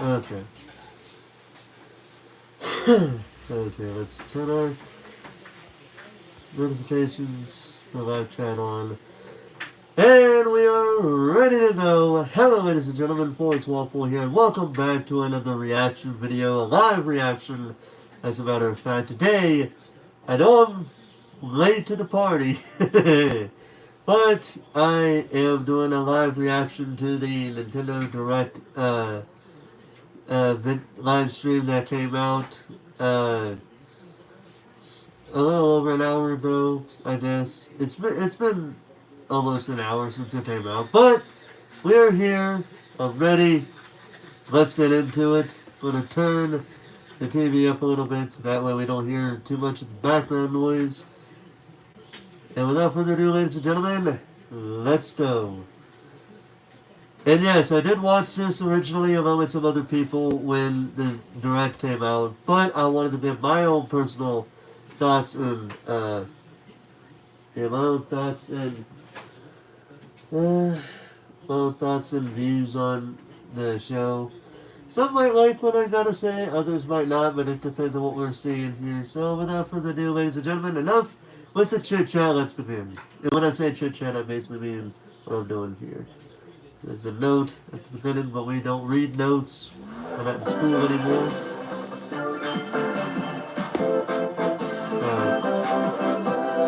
Okay. Okay, let's turn our notifications for live chat on. And we are ready to go. Hello, ladies and gentlemen, Forrest Walpole here, and welcome back to another reaction video, a live reaction, as a matter of fact. Today, I know I'm late to the party, but I am doing a live reaction to the Nintendo Direct live stream that came out a little over an hour ago, I guess. It's been almost an hour since it came out, but we're here. I'm ready. Let's get into it. I'm gonna turn the TV up a little bit so that way we don't hear too much of the background noise. And without further ado, ladies and gentlemen, let's go. And yes, I did watch this originally along with some other people when the Direct came out, but I wanted to give my own personal thoughts and views on the show. Some might like what I gotta say, others might not, but it depends on what we're seeing here. So without further ado, ladies and gentlemen, enough with the chit chat, let's begin. And when I say chit chat, I basically mean what I'm doing here. There's a note at the beginning, but we don't read notes. We're not in school anymore.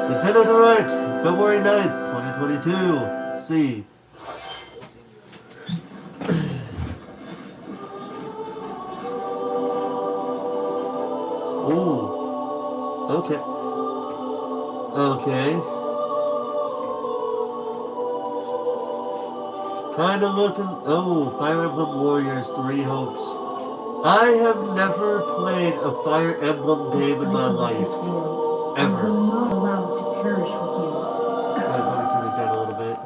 Nintendo Direct, February 9th, 2022. Let's see. Ooh. Okay. Okay. Kind of looking... Oh, Fire Emblem Warriors 3 Hopes. I have never played a Fire Emblem game in my life. Ever. I will not allow it to perish with you. I'm going to turn it down a little bit.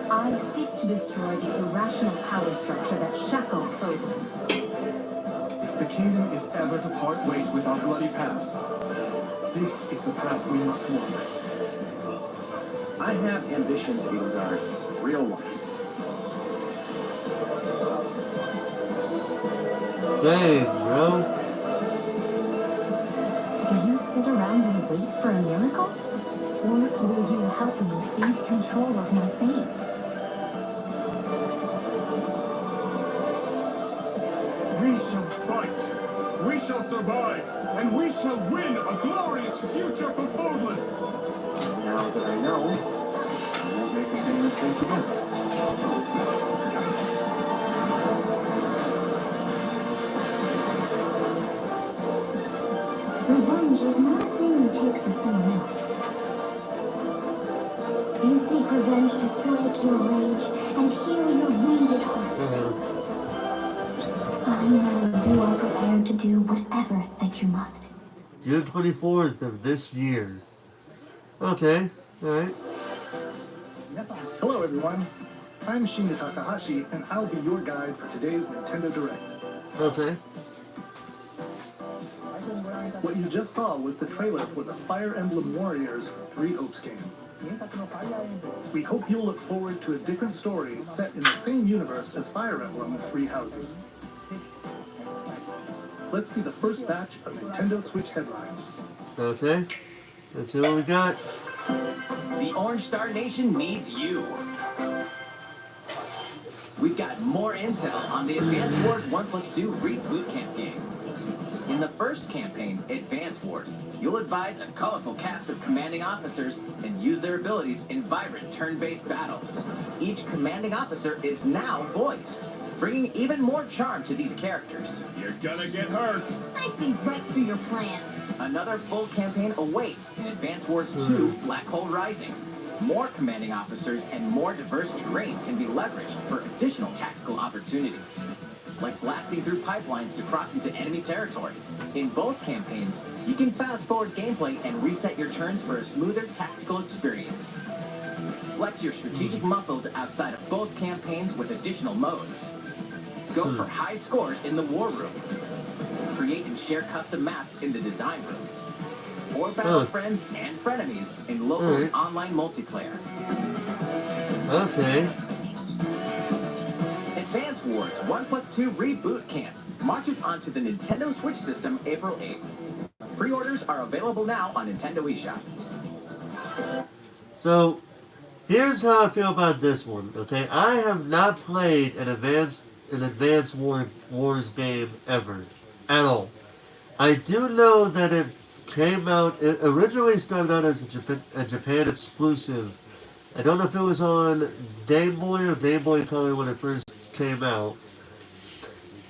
I seek to destroy the irrational power structure that shackles folk. If the kingdom is ever to part ways with our bloody past, this is the path we must walk. I have ambitions, Edelgard, real ones. Dang, bro. Will you sit around and wait for a miracle? Or will you help me seize control of my fate? We shall fight, we shall survive, and we shall win a glorious future for Bodland. Now that I know, I won't make the same mistake again. Revenge is not a thing you take for someone else. You seek revenge to slake your rage and heal your wounded heart. I know you are prepared to do whatever that you must. June 24th of this year. Okay, alright. Hello everyone, I'm Shinya Takahashi and I'll be your guide for today's Nintendo Direct. Okay. What you just saw was the trailer for the Fire Emblem Warriors 3 Hopes game. We hope you'll look forward to a different story set in the same universe as Fire Emblem 3 Houses. Let's see the first batch of Nintendo Switch headlines. Okay. Let's see what we got. The Orange Star Nation needs you. We've got more intel on the Advance Wars 1+2 reboot campaign. In the first campaign, Advance Wars, you'll advise a colorful cast of commanding officers and use their abilities in vibrant turn-based battles. Each commanding officer is now voiced, bringing even more charm to these characters. You're gonna get hurt. I see right through your plans. Another full campaign awaits in Advance Wars 2 Black Hole Rising. More commanding officers and more diverse terrain can be leveraged for additional tactical opportunities, like blasting through pipelines to cross into enemy territory. In both campaigns, you can fast-forward gameplay and reset your turns for a smoother tactical experience. Flex your strategic muscles outside of both campaigns with additional modes. Go for high scores in the War Room. Create and share custom maps in the Design Room. Or battle friends and frenemies in local and online multiplayer. Okay. Advance Wars 1+2 Reboot Camp marches onto the Nintendo Switch system April 8th. Pre-orders are available now on Nintendo eShop. So, here's how I feel about this one, okay? I have not played an Advance Wars game ever. At all. I do know that it came out, it originally started out as a Japan exclusive. I don't know if it was on Game Boy or Game Boy Color when it first came out.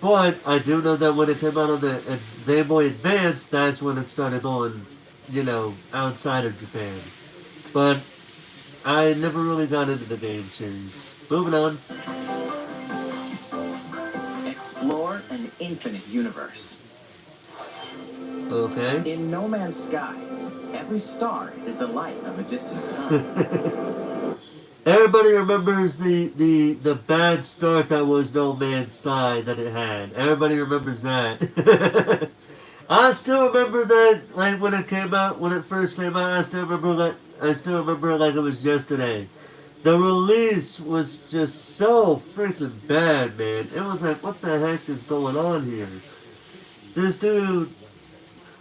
But I do know that when it came out on the Game Boy Advance, that's when it started going, you know, outside of Japan. But I never really got into the game series. Moving on. Explore an infinite universe. Okay. In No Man's Sky, every star is the light of a distant sun. Everybody remembers the bad start that was No Man's Sky that it had. Everybody remembers that. I still remember that, like, when it came out, when it first came out, I still remember it like it was yesterday. The release was just so freaking bad, man. It was like, what the heck is going on here? This dude,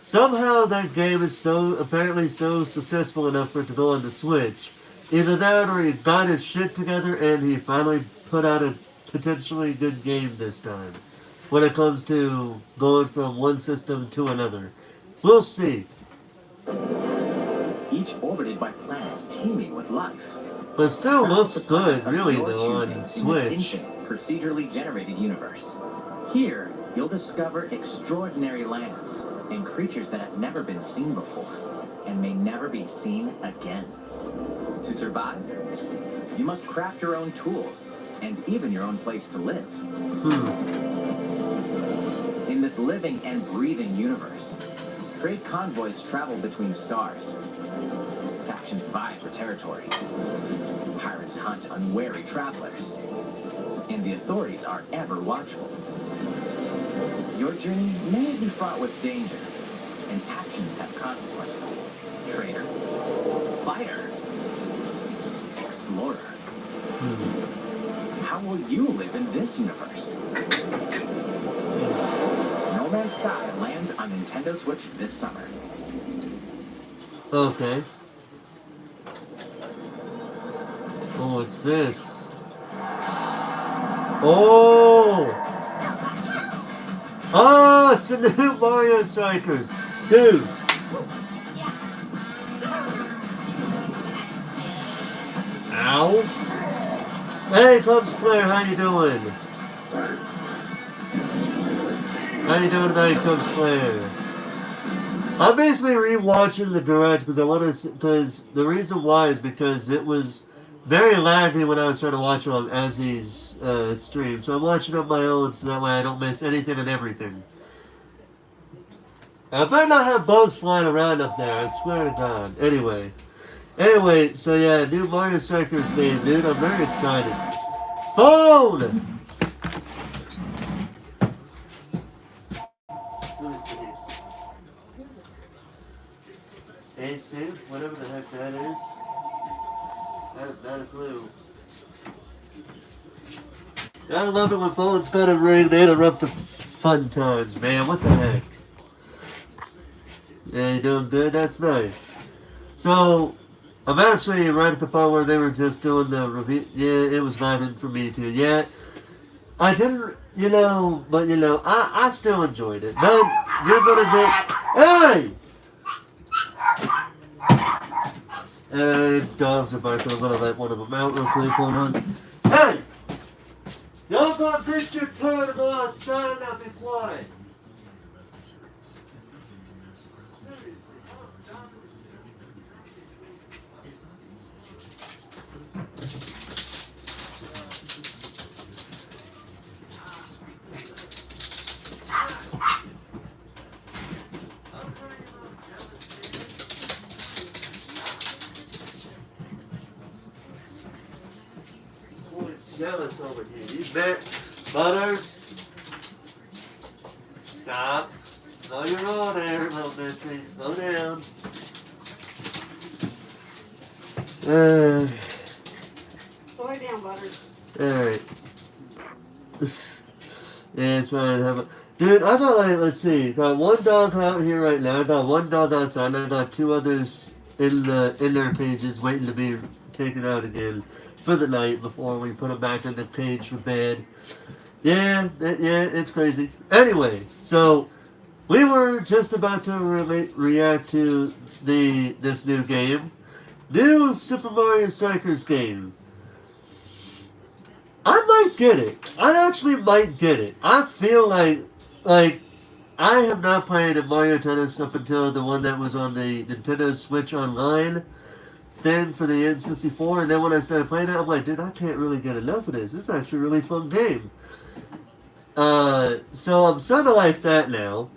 somehow that game is apparently so successful enough for it to go on the Switch. Either that or he got his shit together and he finally put out a potentially good game this time. When it comes to going from one system to another. We'll see. Each orbited by planets teeming with life. But still Travel looks to good, planets of really, your though, choosing on in Switch. this infinite, procedurally generated universe. Here, you'll discover extraordinary lands and creatures that have never been seen before and may never be seen again. To survive, you must craft your own tools and even your own place to live. In this living and breathing universe, trade convoys travel between stars. Factions vie for territory. Pirates hunt unwary travelers. And the authorities are ever watchful. Your journey may be fraught with danger, and actions have consequences. Traitor, fighter, explorer. How will you live in this universe? No Man's Sky lands on Nintendo Switch this summer. Okay. Oh, what's this? Oh! Oh, it's a new Mario Strikers! Dude! Ow! Hey, Clubs Player, how you doing? How you doing tonight, Clubs Player? I'm basically rewatching the Direct because I want to. Because the reason why is because it was very laggy when I was trying to watch it on Azzy's stream. So I'm watching on my own so that way I don't miss anything and everything. I better not have bugs flying around up there. I swear to God. Anyway, so yeah, new Mario Strikers game, dude. I'm very excited. Phone. AC, whatever the heck that is. I have not a clue. I love it when phones gotta ring, they interrupt the fun times, man. What the heck? Yeah, you doing good? That's nice. So, I'm actually right at the part where they were just doing the review. Yeah, it was vibing for me too. Yeah, I didn't, I still enjoyed it. But you're gonna get. Hey! Dogs are barking. I'm gonna let one of them out real quick. Hold on. Hey! Y'all gonna miss your turn to go outside and be quiet. Jealous over here. You bet. Butters. Stop. Slow your roll there, little Missy. Slow down. Slow down, Butters. Alright. Yeah, it's fine. Dude, I got like, let's see, got one dog out here right now. I got one dog outside, and I got two others in their cages waiting to be taken out again for the night before we put them back in the cage for bed. Yeah, it's crazy. Anyway, so we were just about to react to this new game, new Super Mario Strikers game. I might get it. I actually might get it. I feel like I have not played a Mario Tennis up until the one that was on the Nintendo Switch Online thing for the N64, and then when I started playing it, I'm like, dude, I can't really get enough of this. This is actually a really fun game. So I'm sort of like that now.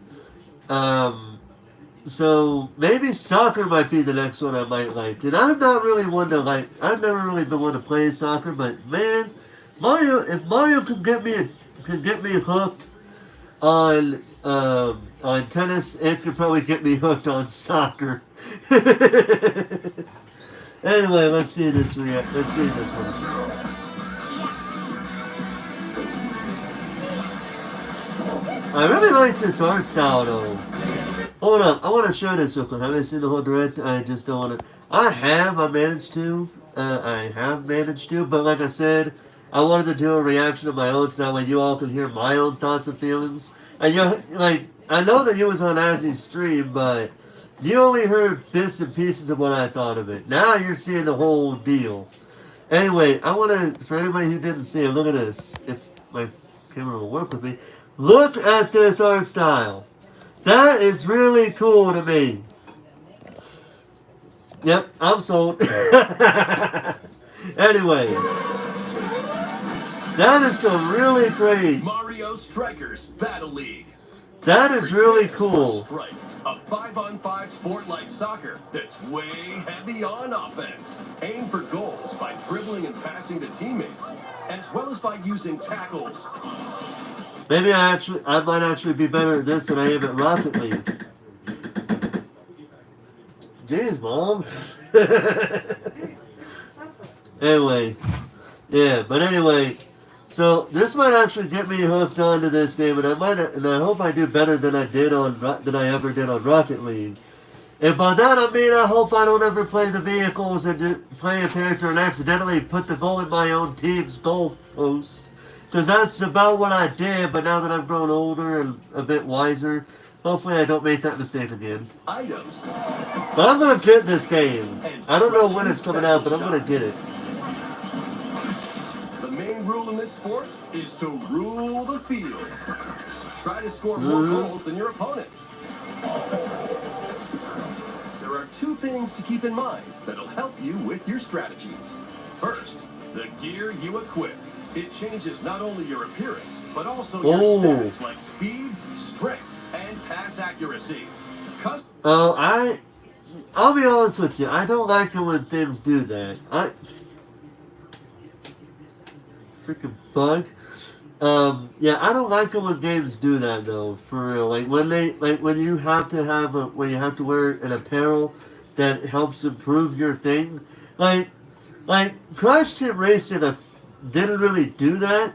So maybe soccer might be the next one I might like. And I'm not really one to like. I've never really been one to play soccer, but man, Mario. If Mario could get me hooked on tennis, it could probably get me hooked on soccer. Anyway, let's see this one. I really like this art style though. Hold up, I want to show this real quick. Have I seen the whole direct? I just don't want to. I have managed to, but like I said, I wanted to do a reaction of my own so that way you all can hear my own thoughts and feelings. And you're like, I know that you was on Azzy's stream, but you only heard bits and pieces of what I thought of it. Now you're seeing the whole deal. Anyway, I want to, for anybody who didn't see it, look at this. If my camera will work with me. Look at this art style. That is really cool to me. Yep, I'm sold. Anyway. That is some really great. Mario Strikers Battle League. That is really cool. Strike, a 5-on-5 sport like soccer that's way heavy on offense. Aim for goals by dribbling and passing to teammates, as well as by using tackles. Maybe I might actually be better at this than I am at Rocket League. Jeez, Mom. Anyway, but anyway, so this might actually get me hooked onto this game, and I hope I do better than I ever did on Rocket League. And by that I mean I hope I don't ever play the vehicles and play a character and accidentally put the goal in my own team's goal post. Because that's about what I did, but now that I've grown older and a bit wiser, hopefully I don't make that mistake again. Items. But I'm going to get this game. I don't know when it's coming out, but I'm going to get it. The main rule in this sport is to rule the field. Try to score more goals than your opponents. There are two things to keep in mind that'll help you with your strategies. First, the gear you equip. It changes not only your appearance, but also your stats like speed, strength, and pass accuracy. I'll be honest with you. I don't like it when things do that. Freaking bug. I don't like it when games do that though. For real, when you have to wear an apparel that helps improve your thing, like Crash Team Racing didn't really do that.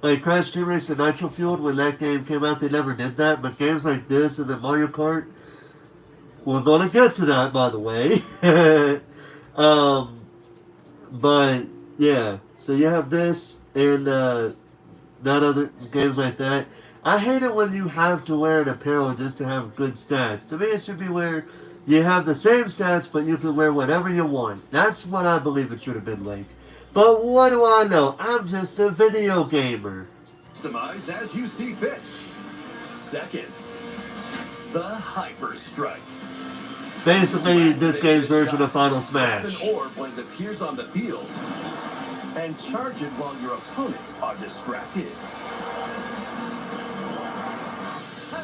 Like Crash Team Racing Nitro Fueled, when that game came out, they never did that. But games like this and the Mario Kart, we're gonna get to that, by the way. But yeah, so you have this and not other games like that. I hate it when you have to wear an apparel just to have good stats. To me, it should be where you have the same stats, but you can wear whatever you want. That's what I believe it should have been like. But what do I know? I'm just a video gamer. Customize as you see fit. Second, the Hyper Strike. Basically, this game's version of Final Smash. An orb when it appears on the field, and charge it while your opponents are distracted.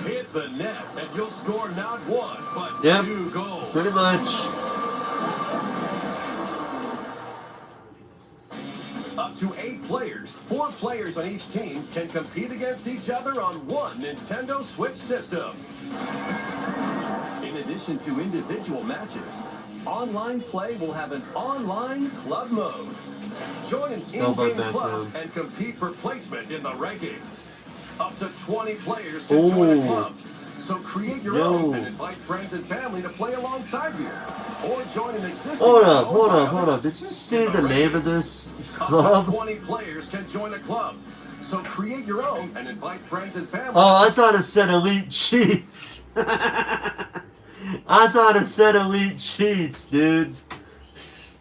Hit the net, and you'll score not one, but 2 goals. Pretty much. Up to 8 players, 4 players on each team can compete against each other on one Nintendo Switch system. In addition to individual matches, online play will have an online club mode. Join an How about in-game that, club man? and compete for placement in the rankings. Up to 20 players can join a club. So create your own and invite friends and family to play alongside you. Or join an existing Hold club. up. Did you see the name of this Up club? to 20 players can join a club. So create your own and invite friends and family. Oh, I thought it said Elite Cheats. I thought it said Elite Cheats, dude.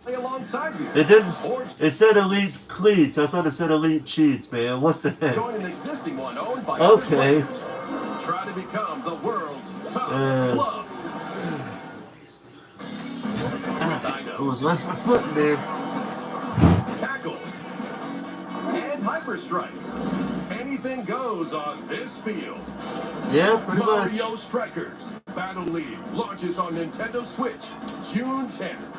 Play alongside you. It didn't. Or It said Elite Cleats. I thought it said Elite Cheats, man. What the heck? join an existing one owned by other Okay. players. Try to become the world's top club. It was less my foot in there. Tackles and hyper strikes. Anything goes on this field. Yeah, pretty much. Mario Strikers Battle League launches on Nintendo Switch June 10th.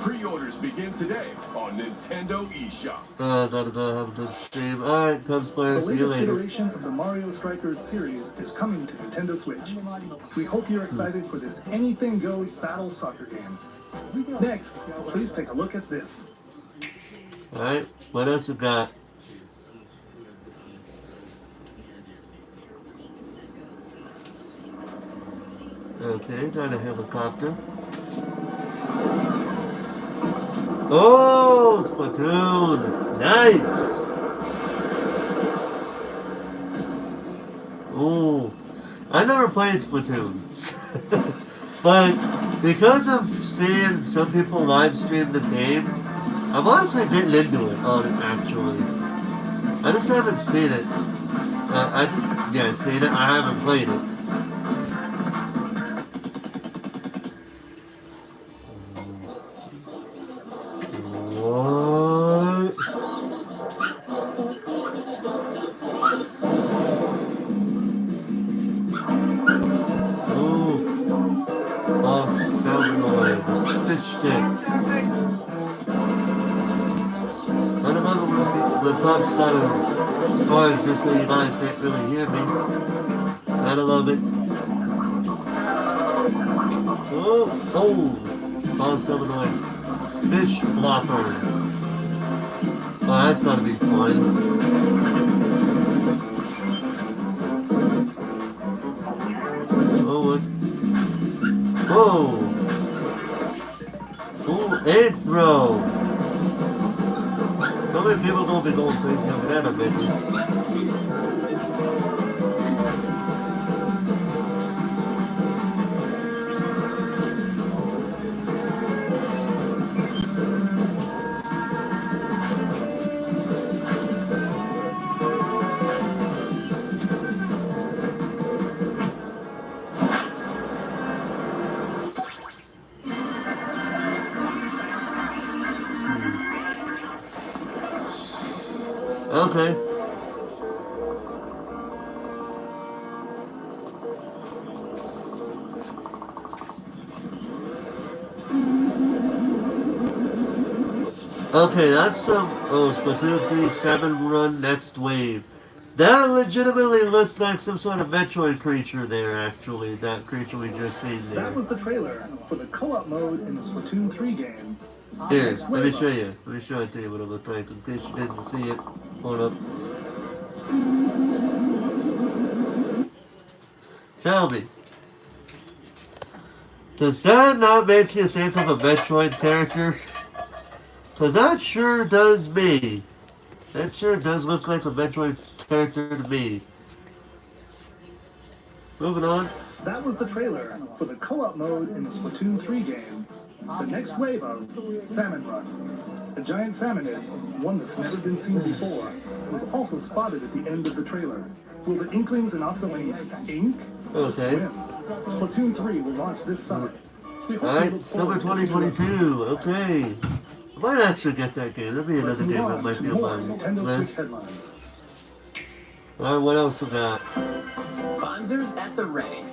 Pre-orders begin today on Nintendo eShop. Gotta go have a good stream. Alright, Cubs The players, see you latest later. iteration of the Mario Strikers series is coming to Nintendo Switch. We hope you're excited for this anything goes battle soccer game. Next, please take a look at this. Alright, what else you got? Okay, got a helicopter. Oh, Splatoon! Nice! Oh, I never played Splatoon. But because of seeing some people live stream the game, I'm honestly getting into it, actually. I just haven't seen it. Seen it. I haven't played it. What? Ooh. Oh, celluloid. Fish stick. I don't know the top stutter bars just so you guys can't really hear me. Gotta love it. Oh, celluloid. Fish flopper. Oh, that's gotta be fun. Oh, what? Whoa! Ooh, egg throw! So many people gonna be going crazy over that, I bet you. Okay. Okay, that's some. Oh, Splatoon 3 7 run next wave. That legitimately looked like some sort of Metroid creature there, actually. That creature we just seen there. That was the trailer for the co-op mode in the Splatoon 3 game. Here, Next let me wave show up. you. Let me show it to you what it looked like in case you didn't see it. Hold up. Tell me. Does that not make you think of a Metroid character? Because that sure does me. That sure does look like a Metroid character to me. Moving on. That was the trailer for the co-op mode in the Splatoon 3 game. The next wave of Salmon Run. A giant salmonid, one that's never been seen before, was also spotted at the end of the trailer. Will the Inklings and Octolings ink or Okay. swim? Splatoon 3 will launch this summer. We hope you Alright, look summer forward to future 2022. updates. Okay. I might actually get that game. That'd be Let's another move game on that might to be on more my Nintendo Switch list. headlines. Alright, what else we got? Sponsors at the ready.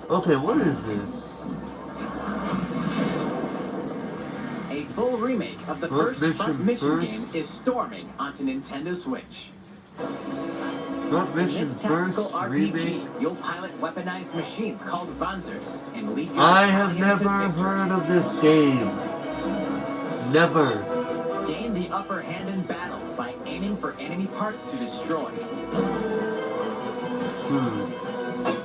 Okay, what is this? A full remake of the first Front Mission game is storming onto Nintendo Switch. Front In Mission this tactical first RPG, remake? you'll pilot weaponized machines called Vanzers and lead your I have battalion to never victory. heard of this game. Never. Gain the upper hand in battle by aiming for enemy parts to destroy.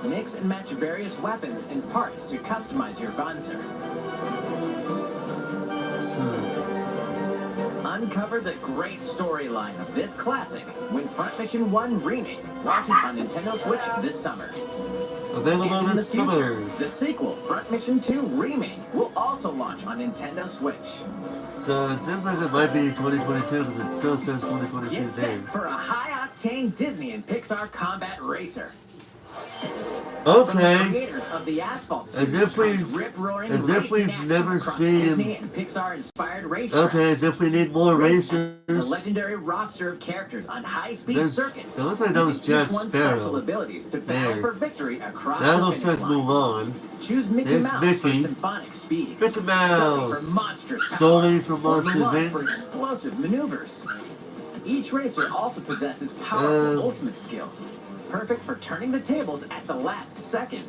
Mix and match various weapons and parts to customize your Vanzer. Uncover the great storyline of this classic when Front Mission 1 Remake launches on Nintendo Switch this summer. Available And in the this future, summer. the sequel, Front Mission 2 Remake, will also launch on Nintendo Switch. So it seems like it might be 2022 because it still says 2022 Get set game. for a high-octane Disney and Pixar combat racer. From the Okay. creators of the Asphalt As series if comes we've- rip-roaring as if racing we've action never across seen- Disney and Pixar-inspired racetracks. Okay, as if we need more Race The racers. legendary roster of characters on high-speed There's- circuits. it looks like that was using each Jack one's Sparrow. special abilities to battle There. for victory across That the looks finish like line. Mulan. Choose Mickey There's Mouse Mickey. for symphonic speed. Mickey Sully Mouse. for monstrous power. Sully from or Monsters, Mulan Inc. for explosive maneuvers. Each racer also possesses powerful ultimate skills, perfect for turning the tables at the last second.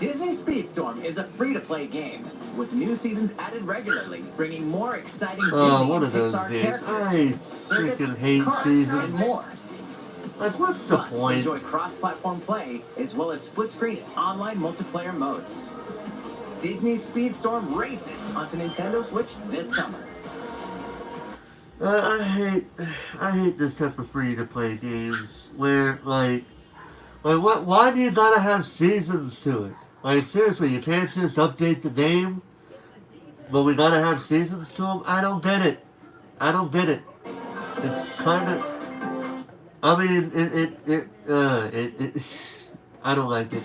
Disney Speedstorm is a free-to-play game with new seasons added regularly, bringing more exciting Disney Oh, one and of those Pixar games. characters, I circuits, freaking hate karts, seasons. and more. Like, what's the Plus, point? enjoy cross-platform play as well as split-screen and online multiplayer modes. Disney Speedstorm races onto Nintendo Switch this summer. I hate this type of free-to-play games where, like what? Why do you gotta have seasons to it? Like, seriously, you can't just update the game, but we gotta have seasons to them? I don't get it. I don't get it. It's kind of, I mean, I don't like it.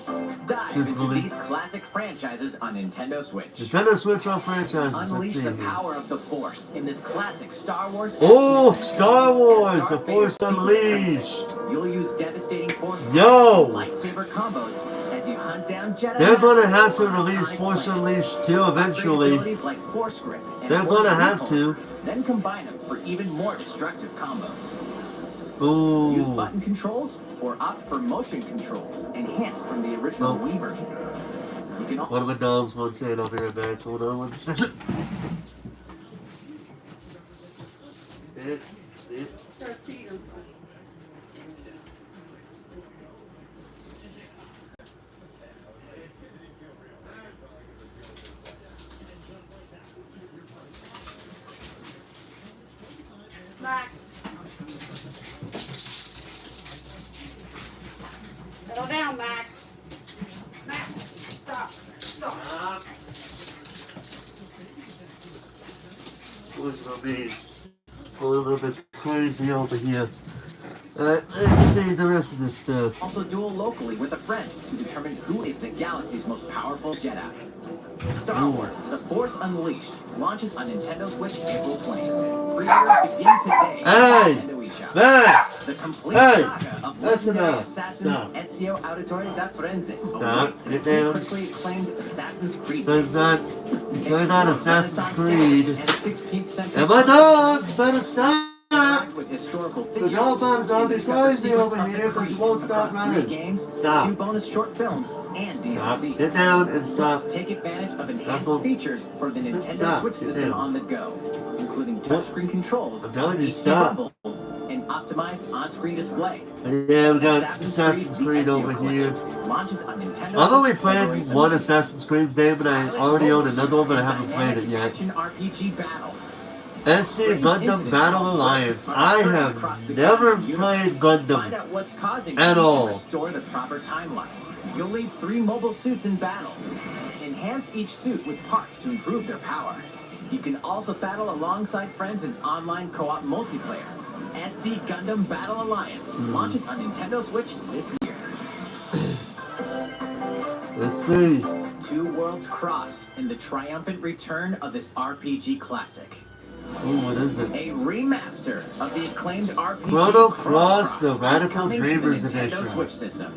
Dive into Truthfully. these classic franchises on Nintendo Switch. Nintendo Switch on franchises. Let's Unleash see the here. power of the Force in this classic Star Wars Oh, action Star adventure. Wars, As The Darth Force Vader's secret Unleashed. apprentice, you'll use devastating Force Yo! and lightsaber combos as you hunt down Jedi. They're gonna masters have to on release iconic Force planets. Unleashed 2 Upgrade eventually. abilities like Force Grip and They're Force gonna have Repulse, to. Then combine them for even more destructive combos. Ooh. Use button controls or opt for motion controls, enhanced from the original Oh. Wii version. You can One of my dogs wants to say it. I'll be right back. Hold on one second. Max. Settle down, Max. Max, stop. Stop. Boys gonna be a little bit crazy over here. Let's see the rest of this stuff. also duel locally with a friend to determine who is the galaxy's most powerful Jedi. Star Wars: The Force Unleashed launches on Nintendo Switch April 20th. Pre-orders begin today Hey! at Nintendo eShop. Max! The complete Hey! saga of That's legendary enough. assassin Stop. Ezio Auditore da Firenze Stop. awaits Get the down. critically acclaimed Assassin's Creed So it's games. not, Assassin's Renaissance Creed. days and 16th century And my dogs better stop! interact with historical figures. y'all about to and be discover crazy secrets over of the here, but Creed you won't stop across running. 3 games, Stop. 2 bonus short films, and Stop. DLC. Get down and stop. Plus, take advantage of enhanced Stop. features for the Nintendo Stop. Switch Get system down. on the go, including touchscreen controls, I'm telling you, HD stop. rumble, and optimized on-screen display. Yeah, we got Assassin's Creed The over Ezio here. Collection launches on Nintendo I've only Switch February played one 17th. Assassin's Creed game, and I already own another one, but I haven't played it yet. Action RPG battles. SD Gundam Battle Alliance. I have never played Find Gundam. out what's causing At them all. and restore the proper timeline. You'll lead 3 mobile suits in battle. Enhance each suit with parts to improve their power. You can also battle alongside friends in online co-op multiplayer. SD Gundam Battle Alliance launches on Nintendo Switch this year. Let's see. 2 worlds cross in the triumphant return of this RPG classic. Ooh, what is it? A remaster of the acclaimed RPG Chrono Cross, the is Radical coming to the Dreamers Nintendo Edition. Switch system.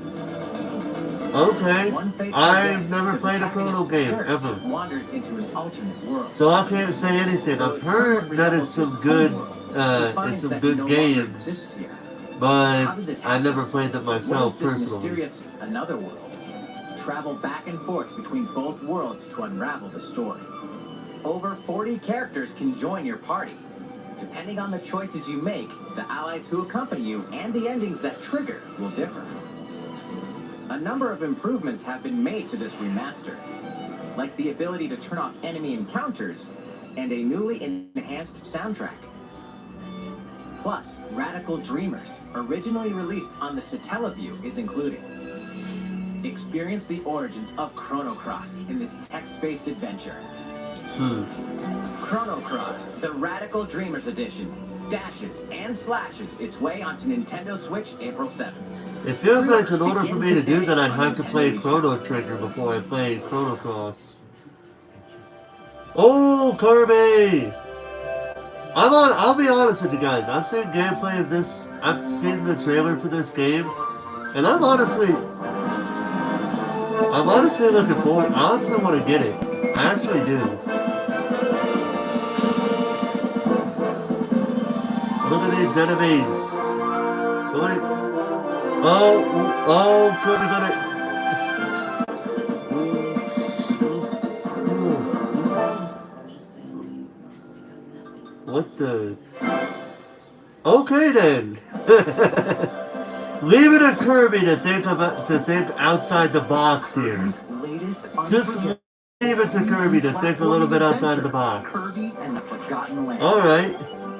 Okay. One fateful I've day, never the played a Chrono protagonist, game, Surge, ever. wanders into an alternate world. So I can't say anything. I've heard that it's some good, it's some good games, but I never played them myself What is this personally. mysterious another world? Travel back and forth between both worlds to unravel the story. Over 40 characters can join your party. Depending on the choices you make, the allies who accompany you and the endings that trigger will differ. A number of improvements have been made to this remaster, like the ability to turn off enemy encounters and a newly enhanced soundtrack. Plus, Radical Dreamers, originally released on the Satellaview, is included. Experience the origins of Chrono Cross in this text-based adventure. Chrono Cross, the Radical Dreamers Edition, dashes and slashes its way onto Nintendo Switch April 7th. It feels like in order for me to do that, I'd have to play Chrono Trigger before I play Chrono Cross. Oh, Kirby! I'll be honest with you guys. I've seen gameplay of this. I've seen the trailer for this game, and I'm honestly looking forward. I honestly want to get it. I actually do. Look at these enemies. So many. Oh, Kirby got it. What the? Okay then. Leave it to Kirby to think outside the box here. Just leave it to Kirby to think a little bit outside of the box. Kirby and the Forgotten Land. All right.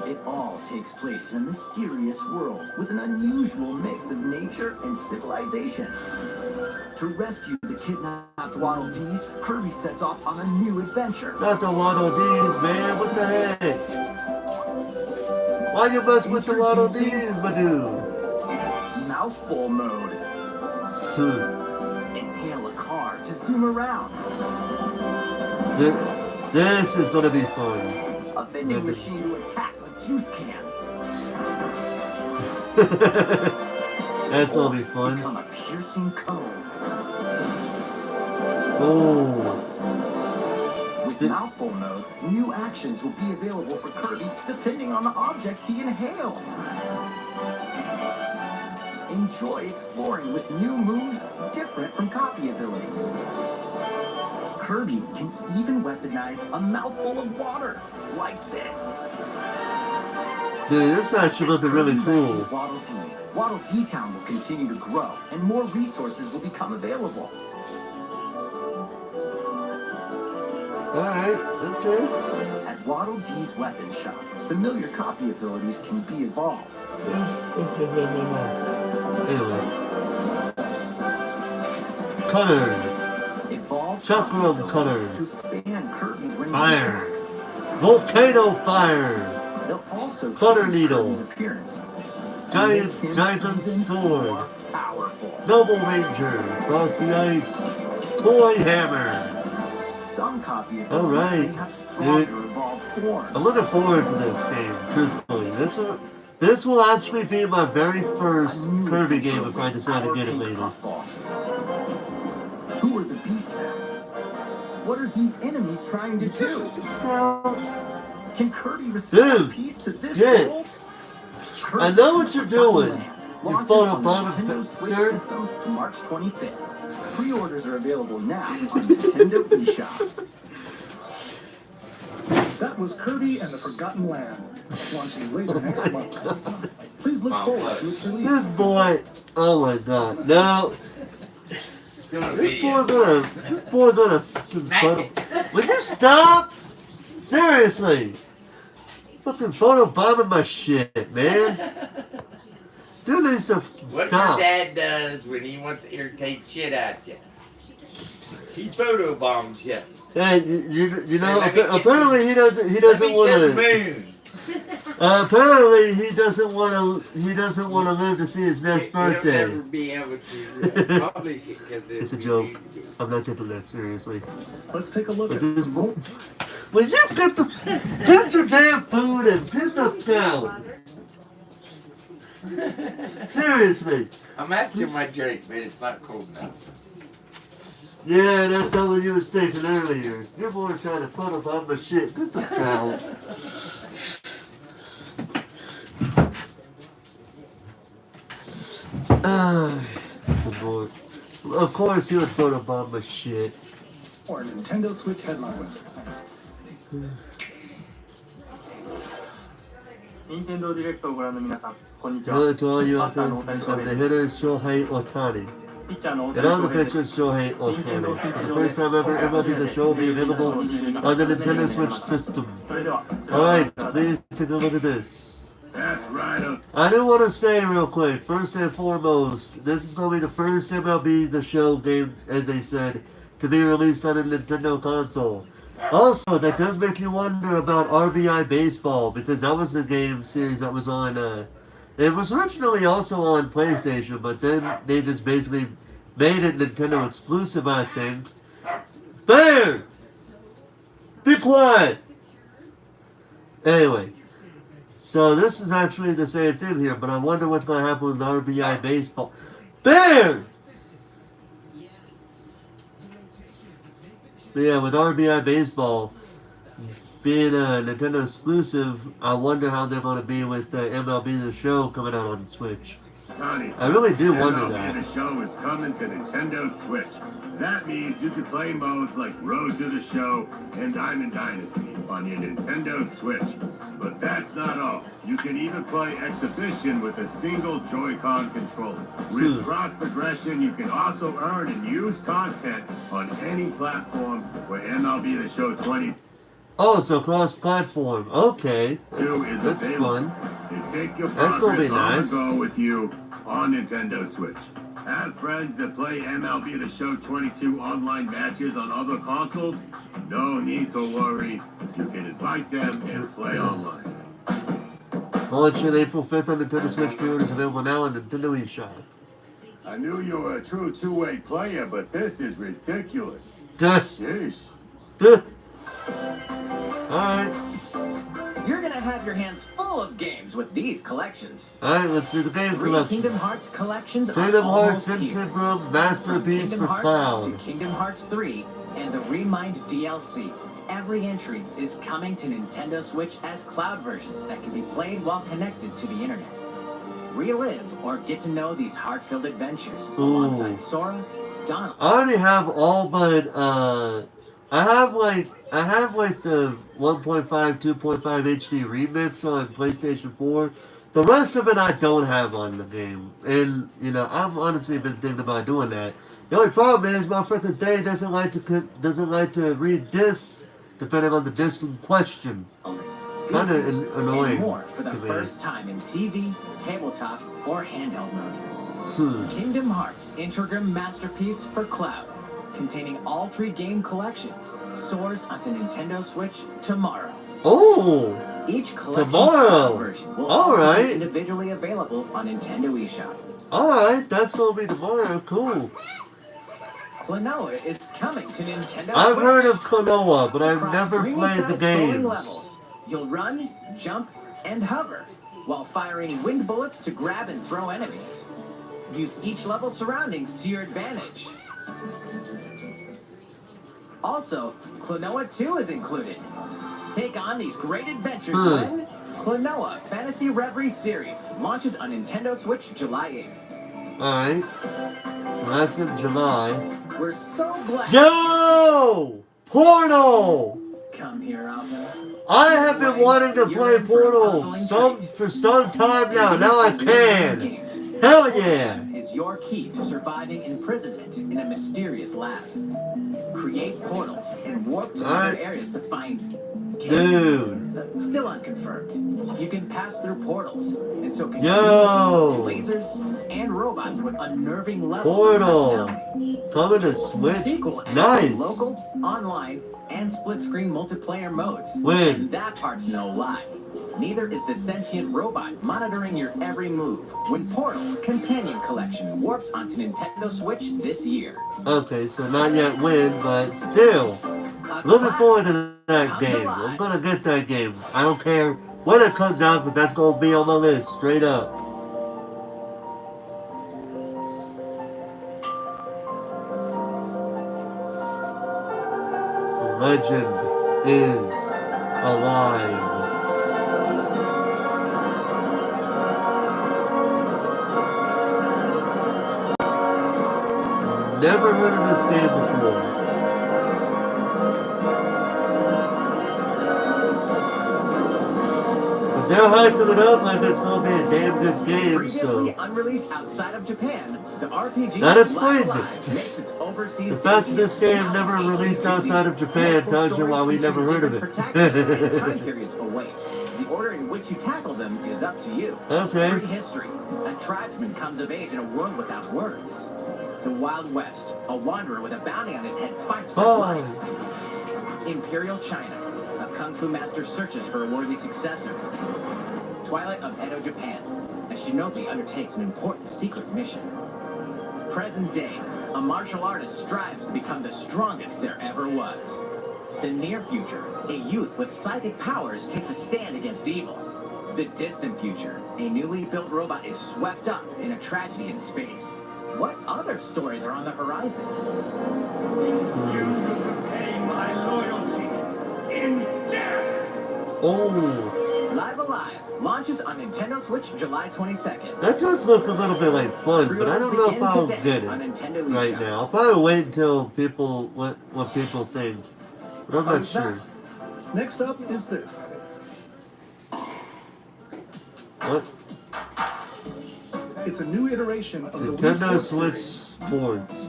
It all takes place in a mysterious world with an unusual mix of nature and civilization. To rescue the kidnapped Waddle Dees, Kirby sets off on a new adventure. Not the Waddle Dees, man. What the heck? Why you mess with the Waddle Dees, Badoo? Mouthful mode. Inhale a car to zoom around. This is gonna be fun. A vending machine to attack with juice cans. That's gonna be fun. Become a piercing cone. Oh. With mouthful mode, new actions will be available for Kirby depending on the object he inhales. Enjoy exploring with new moves different from copy abilities. Kirby can even weaponize a mouthful of water, like this. Dude, this actually looking really cool. Waddle Dee Town will continue to grow, and more resources will become available. Alright, okay. At Waddle Dee's weapon shop, familiar copy abilities can be evolved. Anyway. Cutter. Evolved Chakram Cutter. to expand Kirby's range of Fire. attacks. Volcano Fire. They'll also Cutter change Needle. Kirby's appearance. Giant Make him Giant even Sword. more powerful. Noble Ranger. Frosty Ice. Toy Hammer. Some copy abilities Alright. may have stronger Dude. evolved forms. I'm looking forward to this game, truthfully. This will actually be my very first Kirby game if I decide to get it later. Who are the Beastmen? What are these enemies trying to do? Can Kirby restore Dude, peace to this yeah. world? I know what you're doing. You Launches photobomb on the Nintendo Switch bastard. system March 25th. Pre-orders are available now on Nintendo eShop. That was Kirby and the Forgotten Land, launching later next month. Please look forward to its This release. boy, oh my god, no. This boy gonna Would you stop? Seriously. Fucking photobombing my shit, man. Dude needs to What stop. your dad does when he wants to irritate shit out of you. He photobombs you. Hey, you know, Hey, let me get apparently he doesn't Let want me set the to. moon. Apparently he doesn't want to live to see his next He'll birthday. never be able to publish it because It's a joke. I'm not taking that seriously. Let's take a look at But this some boy, will you get your damn food and get the down? Seriously. I'm after my drink, but it's not cold enough. Yeah, that's not what you was thinking earlier. You were trying to photobomb my shit. Get the hell. Good lord. Of course he would photobomb my shit. Or Nintendo Switch headlines. 任天堂ディレクトをご覧の皆さん、こんにちは。 Hello to all you バ out ッター there の大谷 of 翔 the 平です hitter Shohei Ohtani. ピッチャーの大 And 谷 on the 翔平で pitcher す。 Shohei Ohtani. For the first time ever, MLB The Show will be available on the Nintendo Switch system. それでは、 Alright, please take a look at this. That's right. I do want to say real quick, first and foremost, this is going to be the first MLB The Show game, as they said, to be released on a Nintendo console. Also, that does make you wonder about RBI Baseball, because that was the game series that was on, it was originally also on PlayStation, but then they just basically made it Nintendo exclusive, I think. Bear! Be quiet! Anyway, so this is actually the same thing here, but I wonder what's going to happen with RBI Baseball. Bear! But yeah, with RBI Baseball being a Nintendo exclusive, I wonder how they're going to be with MLB The Show coming out on Switch. Tony, I really do wonder MLB that. The Show is coming to Nintendo Switch. That means you can play modes like Road to the Show and Diamond Dynasty on your Nintendo Switch. But that's not all. You can even play Exhibition with a single Joy-Con controller. With cross progression, you can also earn and use content on any platform where MLB The Show 22 Oh, so cross-platform. Okay. is That's available. fun. And take your That's gonna be progress on nice. the go with you on Nintendo Switch. Have friends that play MLB The Show 22 online matches on other consoles? No need to worry. You can invite them and play online. Launch on April 5th on Nintendo Switch. Pre-orders available now on Nintendo eShop. I knew you were a true two-way player, but this is ridiculous. Duh. Sheesh. Duh. Alright. You're gonna have your hands full of games with these collections. Alright, let's do the game 3 collection. Kingdom Hearts collections are Kingdom Hearts almost here. Integral From Masterpiece Kingdom for Hearts Cloud. to Kingdom Hearts 3 and the Remind DLC. Every entry is coming to Nintendo Switch as cloud versions that can be played while connected to the internet. Relive or get to know these heart-filled adventures alongside Sora, Donald, I already have all but I have like the 1.5, 2.5 HD remix on PlayStation 4. The rest of it I don't have on the game. And you know, I've honestly been thinking about doing that. The only problem is my freaking day doesn't like to read discs depending on the disc in question. Kind of annoying. and more for the to me. first time in TV, tabletop, or handheld mode. Hmm. Kingdom Hearts Integrum Masterpiece for Cloud, containing all 3 game collections, soars onto Nintendo Switch tomorrow. Oh, Each collection's Tomorrow. cloud version will All also right. be individually available on Nintendo eShop. alright, that's gonna be tomorrow. Cool. Klonoa is coming to Nintendo I've Switch. heard of Klonoa, but I've Across never dreamy played the side-scrolling games. levels, you'll run, jump, and hover while firing wind bullets to grab and throw enemies. Use each level's surroundings to your advantage. Also, Klonoa 2 is included. Take on these great adventures when Klonoa Fantasy Reverie Series launches on Nintendo Switch July 8th. Alright. So that's in July. We're so glad. Yo! Portal! Come here, Alvin. I have been wanting to play Portal for some time now. Now I can. Hell yeah! Is your key to surviving imprisonment in a mysterious lab. Create portals and warp to other areas to find Dude. Still unconfirmed. You can pass through portals, and so can Yo! lasers and robots with unnerving levels Portal. of personality. Coming to The Switch. sequel adds Nice. local, online, and split-screen multiplayer modes. When? And that part's no lie. Neither is the sentient robot monitoring your every move when Portal Companion Collection warps onto Nintendo Switch this year. Okay, so not yet win, but still. Looking forward to that game. I'm gonna get that game. I don't care when it comes out, but that's gonna be on my list, straight up. legend is alive. Never heard of this game before. But they're hyping it up like it's going to be a damn good game, Previously so unreleased outside of Japan, the RPG that explains Live it. Alive makes its overseas The fact that debut. this game never released outside of Japan tells you why we never heard of it. Protagonists and time periods await. The order in which you tackle them is up to you. Okay. Prehistory. A tribesman comes of age in a world without words. The Wild West. A wanderer with a bounty on his head fights for his life. Imperial China. A kung fu master searches for a worthy successor. Twilight of Edo, Japan. A shinobi undertakes an important secret mission. Present day. A martial artist strives to become the strongest there ever was. The near future. A youth with psychic powers takes a stand against evil. The distant future. A newly built robot is swept up in a tragedy in space. What other stories are on the horizon? You will pay my loyalty in death. Oh, Live Alive launches on Nintendo Switch July 22nd. that does look a little bit like fun, but I don't know if Pre-orders I'll begin get today on it Nintendo right eShop. now. I'll probably wait until people what people think. But I'm not How's that? sure. Next up is this. What? It's a new iteration of the Wii Nintendo Sports Switch series. Sports.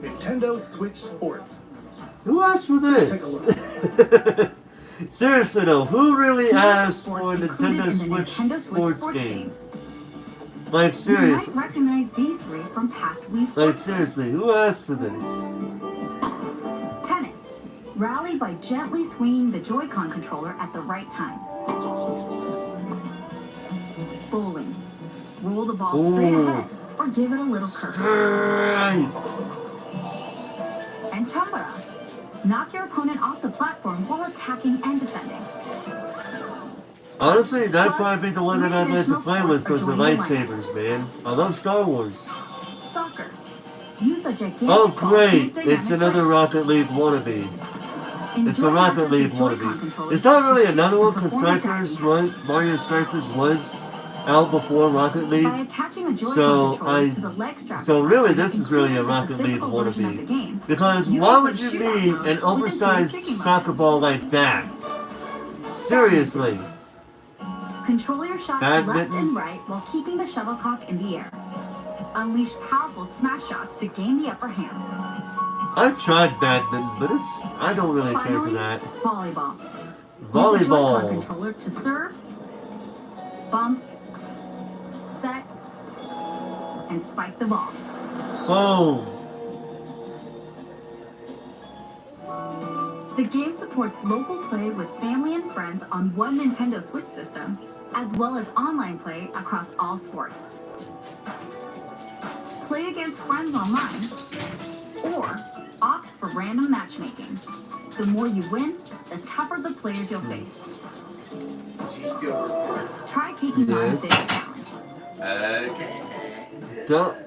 Nintendo Switch Sports. Who asked for Let's take a this? Seriously though, who really asked for a Sports included Nintendo in the Switch Nintendo sports Sports game? game. Like You seriously, might recognize these three from past Wii like Sports. seriously, who asked for this? Tennis. Rally by gently swinging the Joy-Con controller at the right time. Bowling. Roll the ball straight Ooh. ahead or give it a little curve. Right. And Chambara. Knock your opponent off the platform while attacking and defending. Honestly, that'd Plus, probably be the one that three I'd like to additional play with sports because are of joining the lineup. lightsabers, man. I love Star Wars. Soccer. Use a gigantic Oh ball to great, make dynamic it's another plays. Rocket League wannabe. It's Enjoy a Rocket matches League with Joy-Con wannabe. controllers Is that to really shoot another and one? Because perform Strikers diving was, attacks. Mario Strikers was out before Rocket League. By attaching a Joy-Con So controller to the leg strap so really accessory this is really a included with Rocket the League physical version of the wannabe. game, Because you why can would play you shootout need mode an with oversized intuitive kicking soccer motions. ball like that? Seriously. Control your shots left Badminton? and right while keeping the shuttlecock in the air. Unleash powerful smash shots to gain the upper hand. I've tried badminton, but I don't really care for Finally, that. volleyball. Use a Joy-Con Volleyball. controller to serve, bump, set, and spike the ball. Oh. The game supports local play with family and friends on one Nintendo Switch system, as well as online play across all sports. Play against friends online, or opt for random matchmaking. The more you win, the tougher the players you'll face. She's still recording. Try taking on Yes. this challenge. Okay. Don't.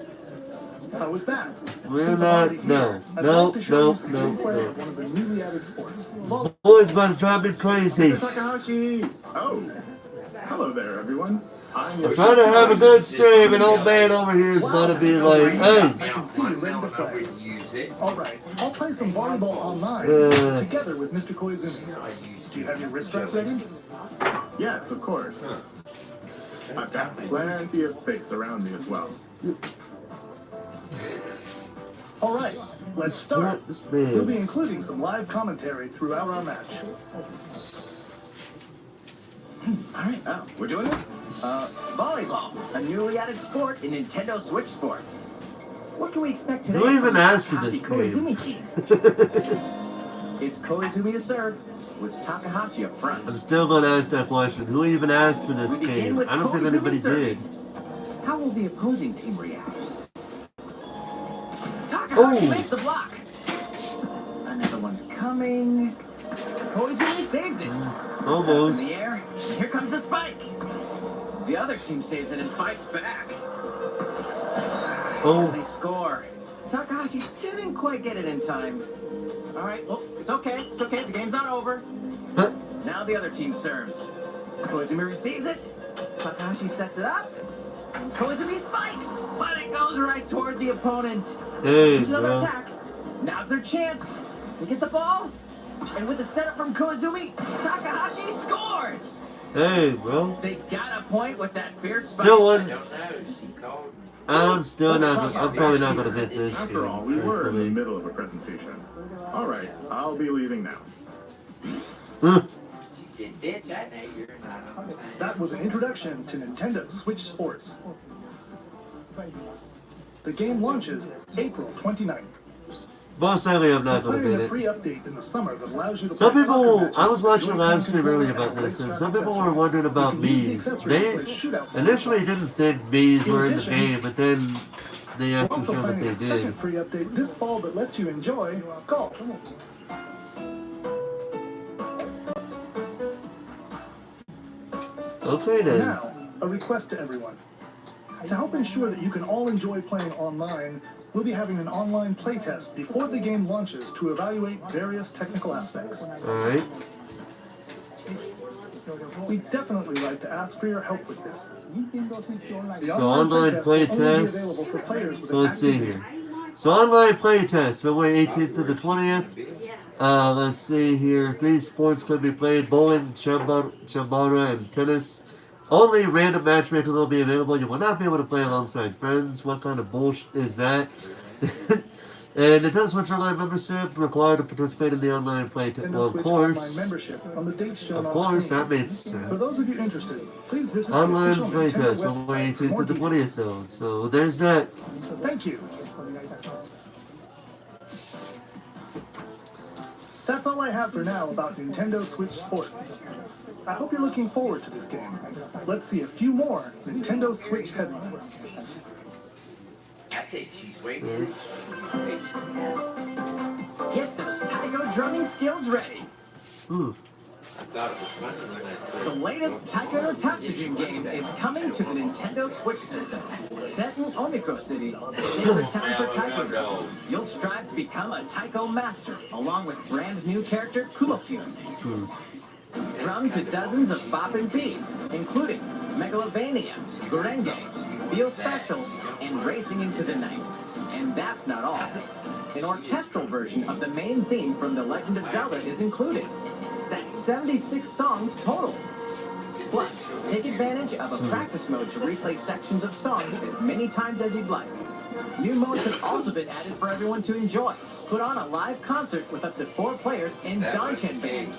How was that? We're Since not. I'm already No. here, I'd No. like to show No. you some No. gameplay No. of one of the newly added sports. Volleyball. Boys about to drive me crazy. Mr. Takahashi! Oh, hello there, everyone. I'm trying to have a good stream, and old man over here is gonna be like, hey. I can see you ready to play. Use it. Alright, I'll play some volleyball online Uh. together with Mr. Koizumi. Do you have your wrist strap ready? Yes, of course. I've got plenty of space around me as well. Alright, let's start. This We'll be man. including some live commentary throughout our match. Alright, we're doing this? Volleyball, a newly added sport in Nintendo Switch Sports. What can we expect today? Who even from the asked for Takahashi this game? Koizumi team? It's Koizumi to serve, with Takahashi up front. I'm still gonna ask that question. Who even asked for this We begin game? with I don't think Koizumi anybody serving. did. How will the opposing team react? Takahashi Oh. makes the block. Another one's coming. Koizumi saves it. Set up in Almost. the air. And here comes the spike. The other team saves it and fights back. Oh. They score. Takahashi didn't quite get it in time. All right, well, It's okay. The game's not over. Huh? Now the other team serves. Koizumi receives it. Takahashi sets it up. And Koizumi spikes, but it goes right toward the opponent. Hey, There's another bro. attack. Now's their chance. They get the ball. And with the setup from Koizumi, Takahashi scores. Hey, bro. They got a point with that fierce spike. Still I one. don't know. She called me. I'm still not. I'm probably not gonna get this. After all, we were in the middle of a presentation. All right, I'll be leaving now. She said, bitch, I know you're not on the thing. That was an introduction to Nintendo Switch Sports. The game launches April 29th. Most likely, I'm not gonna Including get a it. free update in the summer that allows you to Some play soccer people, matches I was watching a with live Joy-Con stream controller earlier and about this, blade and strap some people were accessory. wondering about You can use the bees. accessory They to play shootout with initially didn't think bees were in the addition, game, but then they We're actually also showed that planning they a second did. free update this fall that lets you enjoy golf. Okay then. Now, a request to everyone. To help ensure that you can all enjoy playing online, we'll be having an online playtest before the game launches to evaluate various technical aspects. Alright. We'd definitely like to ask for your help with this. The So online playtest will only be playtest. available for players with So an let's see active here. So online playtest, February 18th to the 20th. Let's see here. 3 sports can be played: bowling, chambara, and tennis. Only random matchmaking will be available. You will not be able to play alongside friends. What kind of bullshit is that? And Nintendo Switch Online membership required to participate in the online playtest. Well, Nintendo of Switch Online course. membership on the dates shown Of on course, screen. that makes For sense. those of you interested, please visit the Online official Nintendo playtest, February website for 18th more to the details. 20th though. So there's that. Thank you. That's all I have for now about Nintendo Switch Sports. I hope you're looking forward to this game. Let's see a few more Nintendo Switch headlines. I think she's waiting. Get those taiko drumming skills ready. Hmm. I thought it was funny when I said The latest Taiko no Tatsujin game is coming to the Nintendo Switch system. Set in Omiko City, a sacred time for taiko drums, you'll strive to become a taiko master, along with brand new character Kumo-kyun. Drum to dozens of bopping beats, including Megalovania, Gurenge, Feel Special, and Racing into the Night. And that's not all. An orchestral version of the main theme from The Legend of Zelda is included. That's 76 songs total. Plus, take advantage of a practice mode to replay sections of songs as many times as you'd like. New modes have also been added for everyone to enjoy. Put on a live concert with up to 4 players in Danchan Band.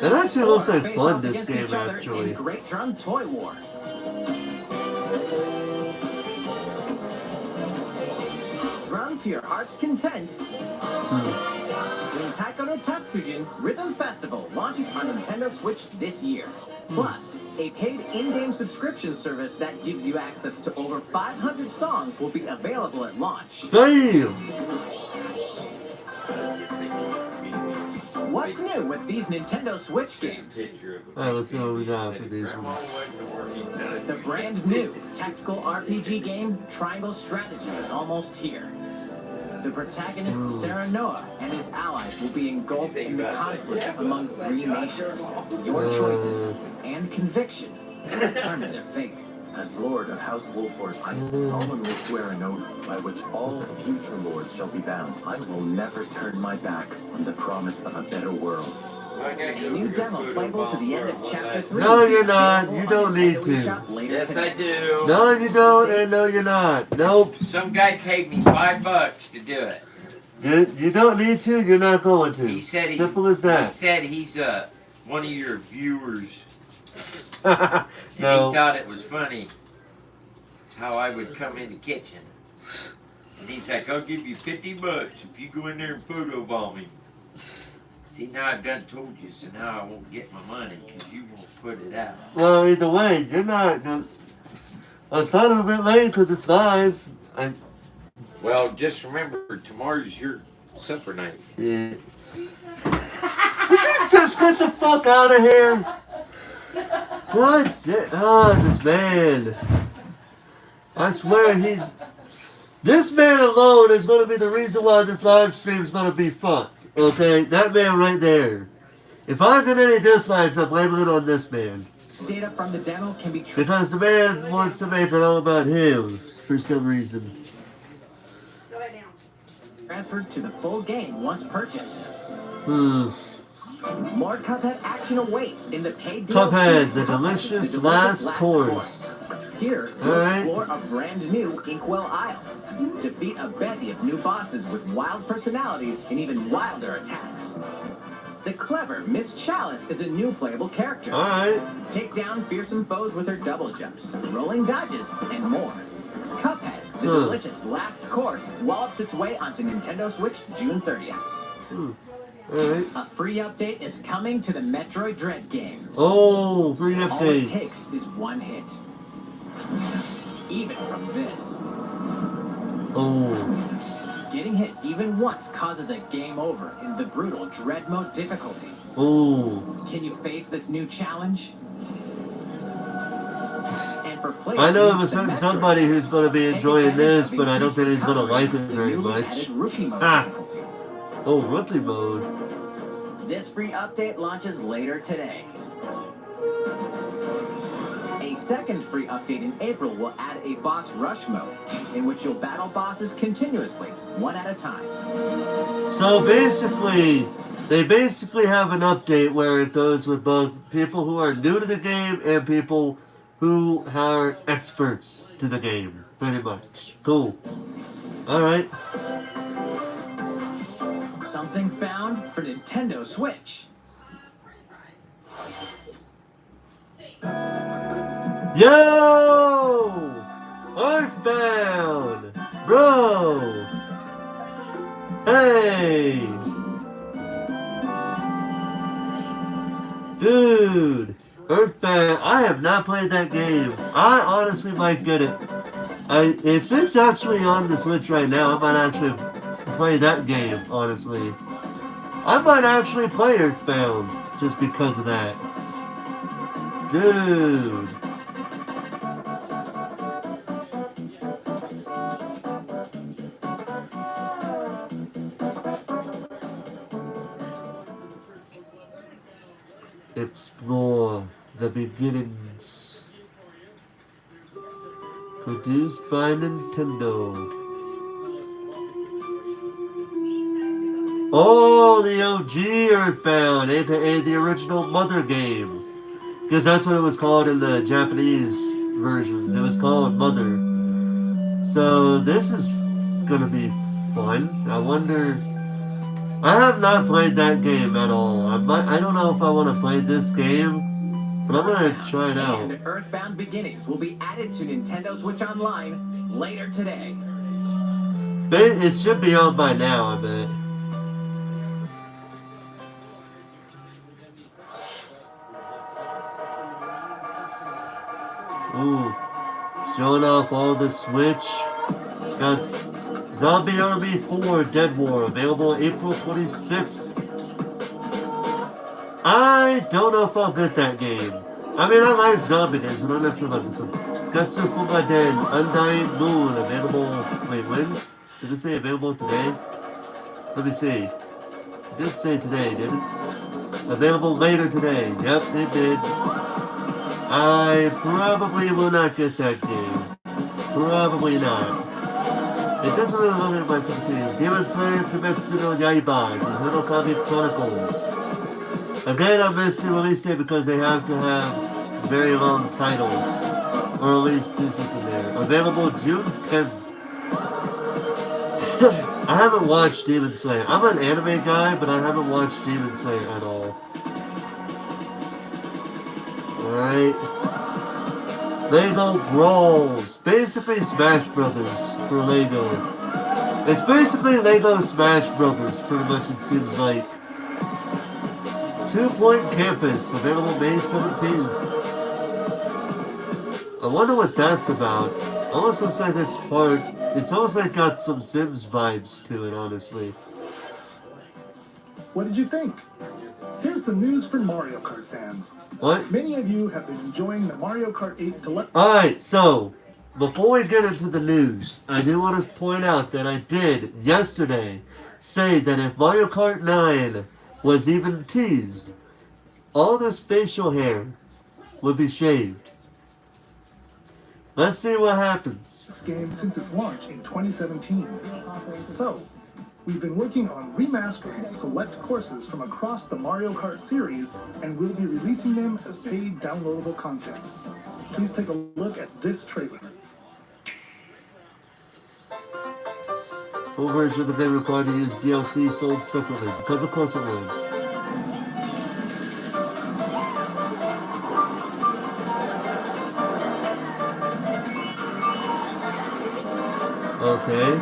That actually looks Or like face fun, off this against game, each other actually. in Great Drum Toy War. Drum to your heart's content. When Taiko no Tatsujin Rhythm Festival launches on Nintendo Switch this year. Plus, a paid in-game subscription service that gives you access to over 500 songs will be available at launch. Damn! What's new with these Nintendo Switch games? picture of a Alright, let's see what we got said for these grandma ones. wasn't working none. The brand new tactical RPG game Triangle Strategy is almost here. The protagonist Sarah Noah and his allies will be engulfed in the conflict among 3 nations. Your choices and conviction determine their fate. As Lord of House Wolford, I solemnly swear an oath by which all future lords shall be bound. I will never turn my back on the promise of a better world. A new demo playable to the end of Chapter 3. No, you're not. You don't need to. Yes, I do. No, you don't, and no, you're not. Nope. Some guy paid me $5 to do it. You don't need to, you're not going to. He said Simple as He that. said he's one of your viewers. And No. he thought it was funny how I would come in the kitchen. And he's like, I'll give you $50 if you go in there and photobomb me. See, now I've done told you, so now I won't get my money because you won't put it out. Well, either way, you're not. Well, it's kind of a bit late because it's live. Well, just remember, tomorrow's your supper night. Yeah. Would you just get the fuck out of here? God damn. Oh, this man. I swear he's. This man alone is going to be the reason why this live stream is going to be fucked. Okay? That man right there. If I get any dislikes, I'm blaming it on this man. Data from the demo can be Because the man wants to make it all about him for some reason. transferred to the full game once purchased. Hmm. More Cuphead action awaits in the paid DLC. Cuphead, the Cuphead, delicious last course. Here, you'll Alright. explore a brand new Inkwell Isle. Defeat a bevy of new bosses with wild personalities and even wilder attacks. The clever Miss Chalice is a new playable character. Alright. Take down fearsome foes with her double jumps, rolling dodges, and more. Cuphead, the delicious last course, wallops its way onto Nintendo Switch June 30th. Alright. A free update is coming to the Metroid Dread game. Oh, free All it update. takes is one hit. Even from this. Oh. Getting hit even once causes a game over in the brutal Dread Mode difficulty. Oh. Can you face this new challenge? And for players I know who of a use the certain Metroid somebody who's going to be take enjoying advantage this, of but I don't think he's increased going to like it recovery very with newly much. added Rookie Mode Ah. difficulty. Oh, rookie mode. This free update launches later today. A second free update in April will add a boss rush mode, in which you'll battle bosses continuously, one at a time. So basically, they basically have an update where it goes with both people who are new to the game and people who are experts to the game, pretty much. Cool. Alright. Something's bound for Nintendo Switch. Yo! Earthbound! Bro! Hey! Dude! Earthbound, I have not played that game. I honestly might get it. If it's actually on the Switch right now, I might actually play that game, honestly. I might actually play Earthbound just because of that. Dude! Explore the beginnings. Produced by Nintendo. Oh, the OG Earthbound, aka the original Mother game. Because that's what it was called in the Japanese versions. It was called Mother. So this is gonna be fun. I wonder... I have not played that game at all. I don't know if I want to play this game, but I'm gonna try it out. And Earthbound Beginnings will be added to Nintendo Switch Online later today. It should be on by now, I bet. Ooh, showing off all the Switch. Got Zombie Army 4 Dead War, available April 26th. I don't know if I'll get that game. I mean, I like zombie games, but I'm not sure about this one. Gutsu for my Den, Undying Moon, available... Wait, when? Did it say available today? Let me see. It did say today, didn't it? Available later today. Yep, it did. I probably will not get that game. Probably not. It doesn't really look at my computer. Demon Slayer Kimetsu no Yaiba, the Hinokami Chronicles. Again, I missed the release date because they have to have very long titles. Or at least do something there. Available June 10th. I haven't watched Demon Slayer. I'm an anime guy, but I haven't watched Demon Slayer at all. Alright. Lego Brawls. Basically Smash Brothers for Lego. It's basically Lego Smash Brothers, pretty much it seems like. 2 Point Campus, available May 17th. I wonder what that's about. Almost looks like it's almost like got some Sims vibes to it, honestly. What did you think? Here's some news for Mario Kart fans. What? Many of you have been enjoying the Mario Kart 8 Deluxe. Alright, so before we get into the news, I do want to point out that I did yesterday say that if Mario Kart 9 was even teased, all this facial hair would be shaved. Let's see what happens. This game since its launch in 2017. So, we've been working on remastering select courses from across the Mario Kart series, and we'll be releasing them as paid downloadable content. Please take a look at this trailer. Full version of the game required to use DLC sold separately, because of course it would. Okay.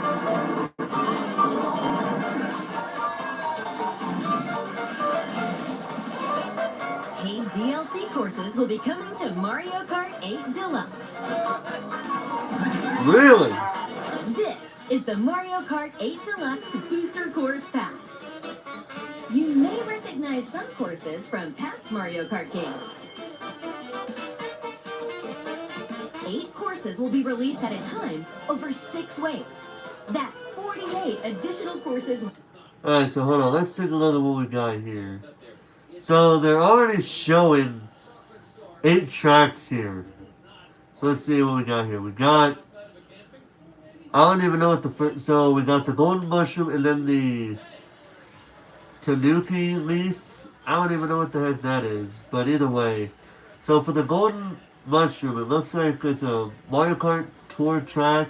Paid DLC courses will be coming to Mario Kart 8 Deluxe. Really? This is the Mario Kart 8 Deluxe Booster Course Pass. You may recognize some courses from past Mario Kart games. 8 courses will be released at a time over 6 waves. That's 48 additional courses. Alright, so hold on. Let's take a look at what we got here. So they're already showing 8 tracks here. So let's see what we got here. We got... I don't even know what the first... So we got the golden mushroom and then the Tanuki leaf. I don't even know what the heck that is. But either way. So for the golden mushroom, it looks like it's a Mario Kart Tour track.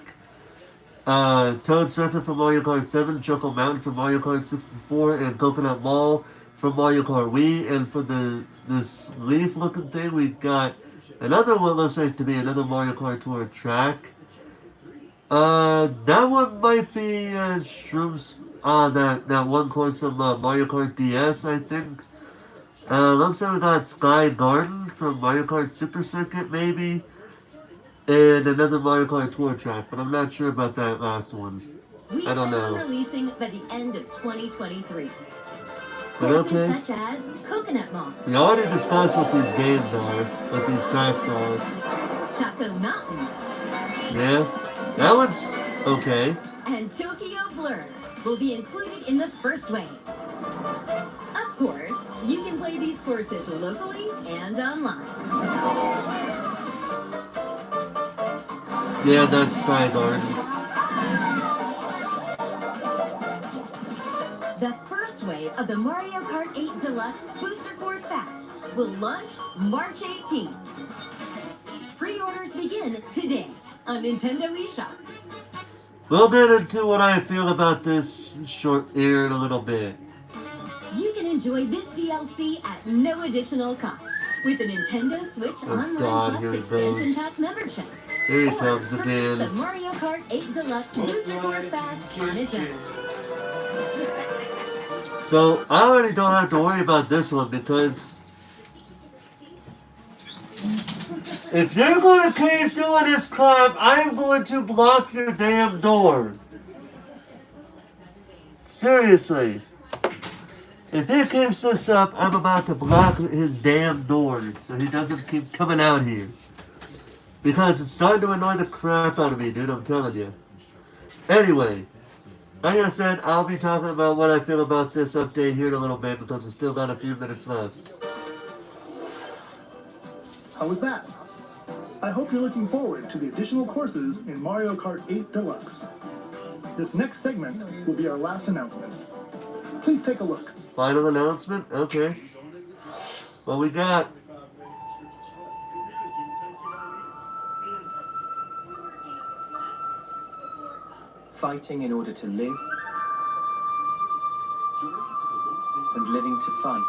Toad Circuit from Mario Kart 7, Choco Mountain from Mario Kart 64, and Coconut Mall from Mario Kart Wii. And for this leaf looking thing, we got another one looks like to be another Mario Kart Tour track. That one might be Shrooms. That one course of Mario Kart DS, I think. Looks like we got Sky Garden from Mario Kart Super Circuit, maybe. And another Mario Kart Tour track, but I'm not sure about that last one. I don't know. We plan on releasing by the end of 2023. But Courses okay. such as Coconut Mall, We already discussed what these games are, what these tracks are. Choco Mountain, Yeah, that one's okay. and Tokyo Blur will be included in the first wave. Of course, you can play these courses locally and online. Yeah, that's Sky Garden. The first wave of the Mario Kart 8 Deluxe Booster Course Pass will launch March 18th. Pre-orders begin today on Nintendo eShop. We'll get into what I feel about this short here in a little bit. You can enjoy this DLC at no additional cost with a Nintendo Switch Oh, Online God, Plus here it Expansion goes. Pack membership. Here he Or comes purchase again. the Mario Kart 8 Deluxe Booster Course Pass on its own. So, I already don't have to worry about this one because if you're going to keep doing this crap, I'm going to block your damn door. Seriously. If he keeps this up, I'm about to block his damn door so he doesn't keep coming out here. Because it's starting to annoy the crap out of me, dude, I'm telling you. Anyway, like I said, I'll be talking about what I feel about this update here in a little bit because we still got a few minutes left. How was that? I hope you're looking forward to the additional courses in Mario Kart 8 Deluxe. This next segment will be our last announcement. Please take a look. Final announcement? Okay. What we got? Fighting in order to live, and living to fight.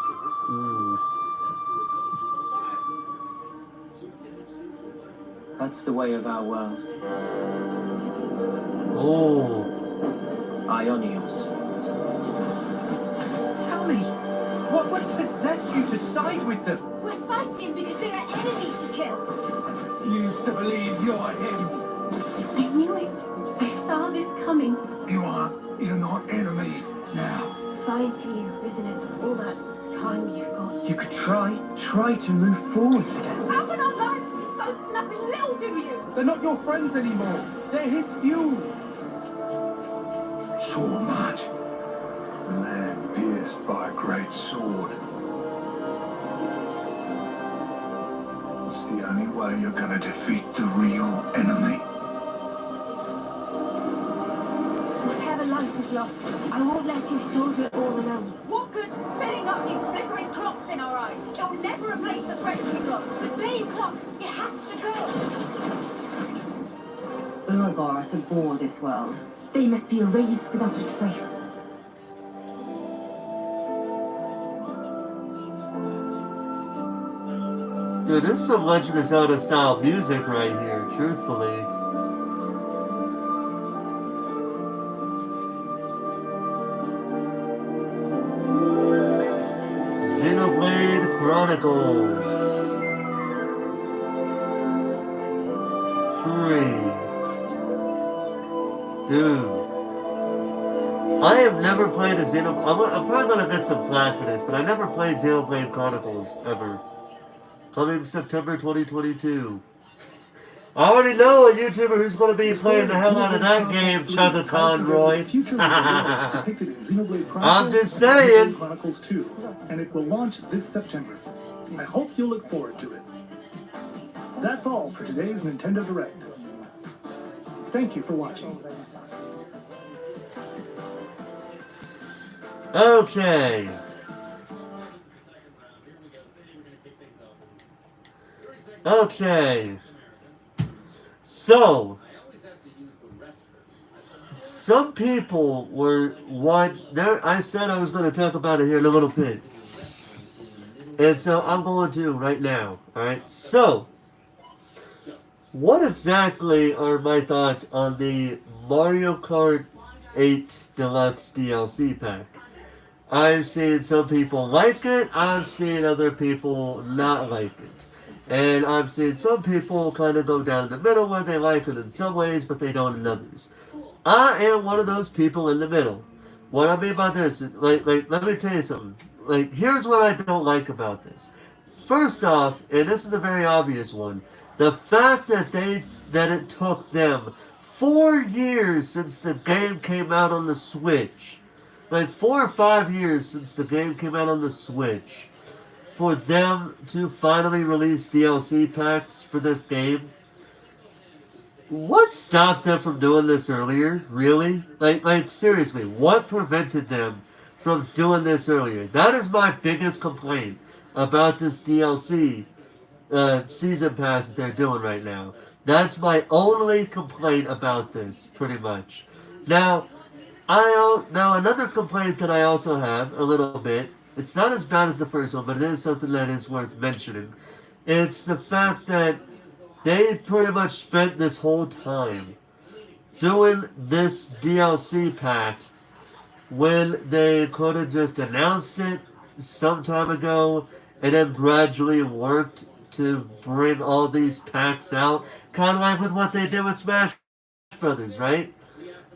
That's the way of our world. Oh. Ionios. Tell me, what would possess you to side with them? We're fighting because there are enemies to kill. Refuse to believe you're him. I knew it. I saw this coming. You're not enemies now. 5 years, isn't it? All that time you've got. You could try to move forward together. How can our lives be so snapping little, do you? They're not your friends anymore. They're his feud. Sword match. A man pierced by a great sword. It's the only way you're gonna defeat the real enemy. Whatever life is lost, I won't let you shoulder it all alone. What good filling up these flickering clocks in our eyes? It'll never replace the friendship clock. The slave clock, it has to go. Urbars abhor this world. They must be erased without a trace. Dude, this is some Legend of Zelda style music right here, truthfully. Xenoblade Chronicles 3. Dude. I have never played a Xenoblade. I'm probably gonna get some flack for this, but I never played Xenoblade Chronicles ever. Coming September 2022. I already know a YouTuber who's going to be playing the hell out of that game, Chugga Conroy. I'm just saying. Chronicles 2, and it will launch this September. I hope you'll look forward to it. That's all for today's Nintendo Direct. Thank you for watching. Okay. Okay. So, some people were I said I was going to talk about it here in a little bit. And so I'm going to right now. Alright, so what exactly are my thoughts on the Mario Kart 8 Deluxe DLC pack? I've seen some people like it, I've seen other people not like it. And I've seen some people kind of go down the middle where they like it in some ways, but they don't in others. I am one of those people in the middle. What I mean by this, let me tell you something. Here's what I don't like about this. First off, and this is a very obvious one, the fact that it took them 4 years since the game came out on the Switch, 4 or 5 years since the game came out on the Switch, for them to finally release DLC packs for this game. What stopped them from doing this earlier? Really? Seriously, what prevented them from doing this earlier? That is my biggest complaint about this DLC season pass that they're doing right now. That's my only complaint about this, pretty much. Now another complaint that I also have, a little bit, it's not as bad as the first one, but it is something that is worth mentioning. It's the fact that they pretty much spent this whole time doing this DLC pack when they could have just announced it some time ago and then gradually worked to bring all these packs out. Kind of like with what they did with Smash Brothers, right?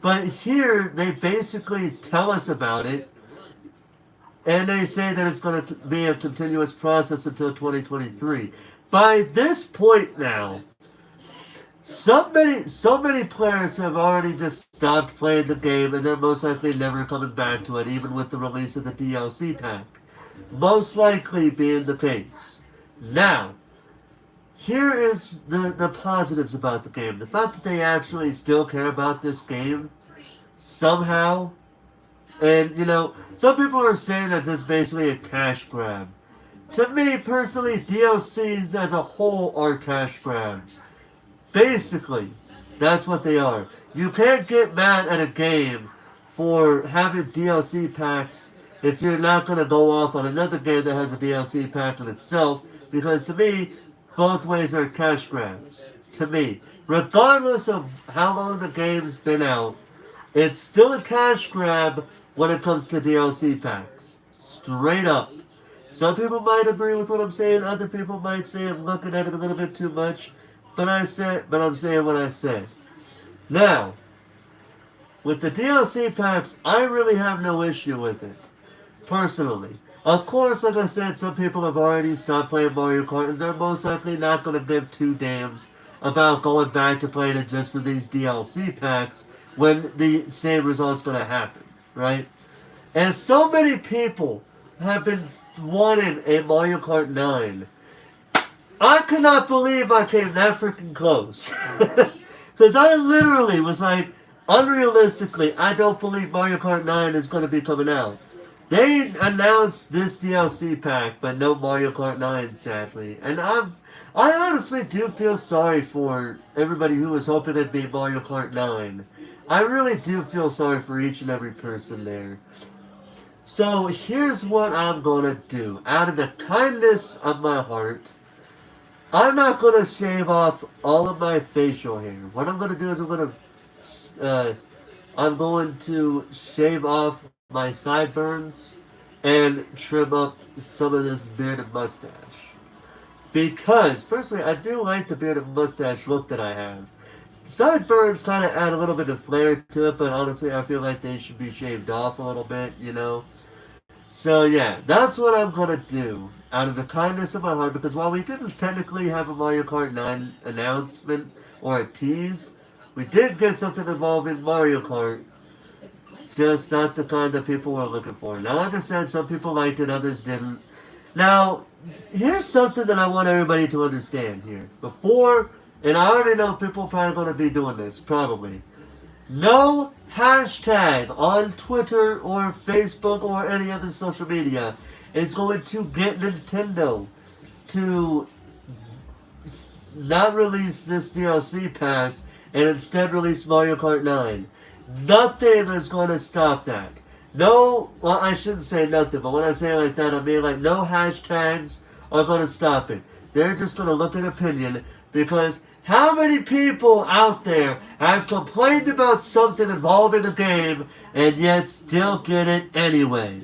But here, they basically tell us about it, and they say that it's going to be a continuous process until 2023. By this point now, so many players have already just stopped playing the game, and they're most likely never coming back to it, even with the release of the DLC pack. Most likely being the case. Now, here is the positives about the game. The fact that they actually still care about this game, somehow. And, some people are saying that this is basically a cash grab. To me, personally, DLCs as a whole are cash grabs. Basically, that's what they are. You can't get mad at a game for having DLC packs if you're not going to go off on another game that has a DLC pack in itself, because to me, both ways are cash grabs. To me. Regardless of how long the game's been out, it's still a cash grab when it comes to DLC packs. Straight up. Some people might agree with what I'm saying, other people might say I'm looking at it a little bit too much, but I'm saying what I said. Now, with the DLC packs, I really have no issue with it, personally. Of course, like I said, some people have already stopped playing Mario Kart, and they're most likely not going to give two damns about going back to playing it just for these DLC packs when the same result's gonna happen, right? And so many people have been wanting a Mario Kart 9. I cannot believe I came that freaking close. Because I literally was like, unrealistically, I don't believe Mario Kart 9 is going to be coming out. They announced this DLC pack, but no Mario Kart 9, sadly. And I honestly do feel sorry for everybody who was hoping it'd be Mario Kart 9. I really do feel sorry for each and every person there. So here's what I'm going to do. Out of the kindness of my heart, I'm not going to shave off all of my facial hair. What I'm going to do is I'm going to shave off my sideburns and trim up some of this beard and mustache. Because, personally, I do like the beard and mustache look that I have. Sideburns kind of add a little bit of flair to it, but honestly, I feel like they should be shaved off a little bit, you know? So yeah, that's what I'm gonna do out of the kindness of my heart. Because while we didn't technically have a Mario Kart 9 announcement or a tease, we did get something involving Mario Kart. It's just not the kind that people were looking for. Now, like I said, some people liked it, others didn't. Now, here's something that I want everybody to understand here. Before, and I already know people are probably gonna be doing this, probably. No hashtag on Twitter or Facebook or any other social media is going to get Nintendo to not release this DLC pass and instead release Mario Kart 9. Nothing is going to stop that. No, well, I shouldn't say nothing, but when I say it like that, I mean like no hashtags are going to stop it. They're just going to look at opinion because how many people out there have complained about something involving a game and yet still get it anyway?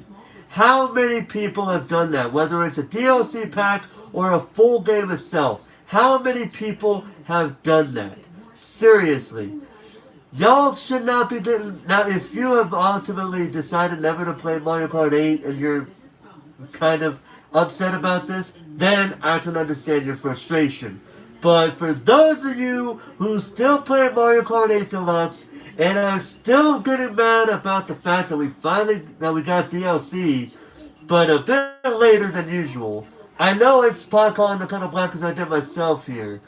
How many people have done that, whether it's a DLC pack or a full game itself? How many people have done that? Seriously. Y'all should not be getting... Now, if you have ultimately decided never to play Mario Kart 8 and you're kind of upset about this, then I can understand your frustration. But for those of you who still play Mario Kart 8 Deluxe and are still getting mad about the fact that we got DLC, but a bit later than usual, I know it's popcorn the kind of black as I did myself here.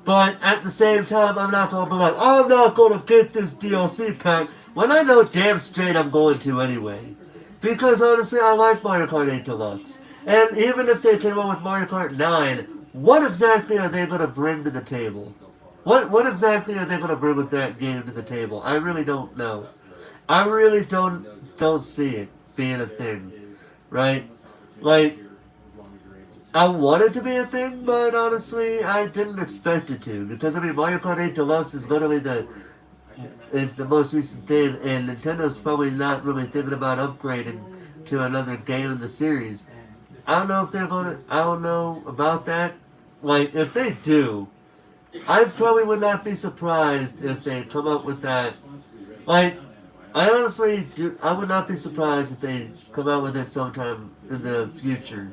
But at the same time, I'm not going to be like, I'm not going to get this DLC pack when I know damn straight I'm going to anyway. Because honestly, I like Mario Kart 8 Deluxe. And even if they came out with Mario Kart 9, what exactly are they going to bring to the table? What exactly are they going to bring with that game to the table? I really don't know. I really don't see it being a thing, right? Like, I want it to be a thing, but honestly, I didn't expect it to. Because, I mean, Mario Kart 8 Deluxe is literally the most recent thing, and Nintendo's probably not really thinking about upgrading to another game in the series. I don't know if they're going to... I don't know about that. Like, if they do, I probably would not be surprised if they come up with that. Like, I honestly do. I would not be surprised if they come out with it sometime in the future.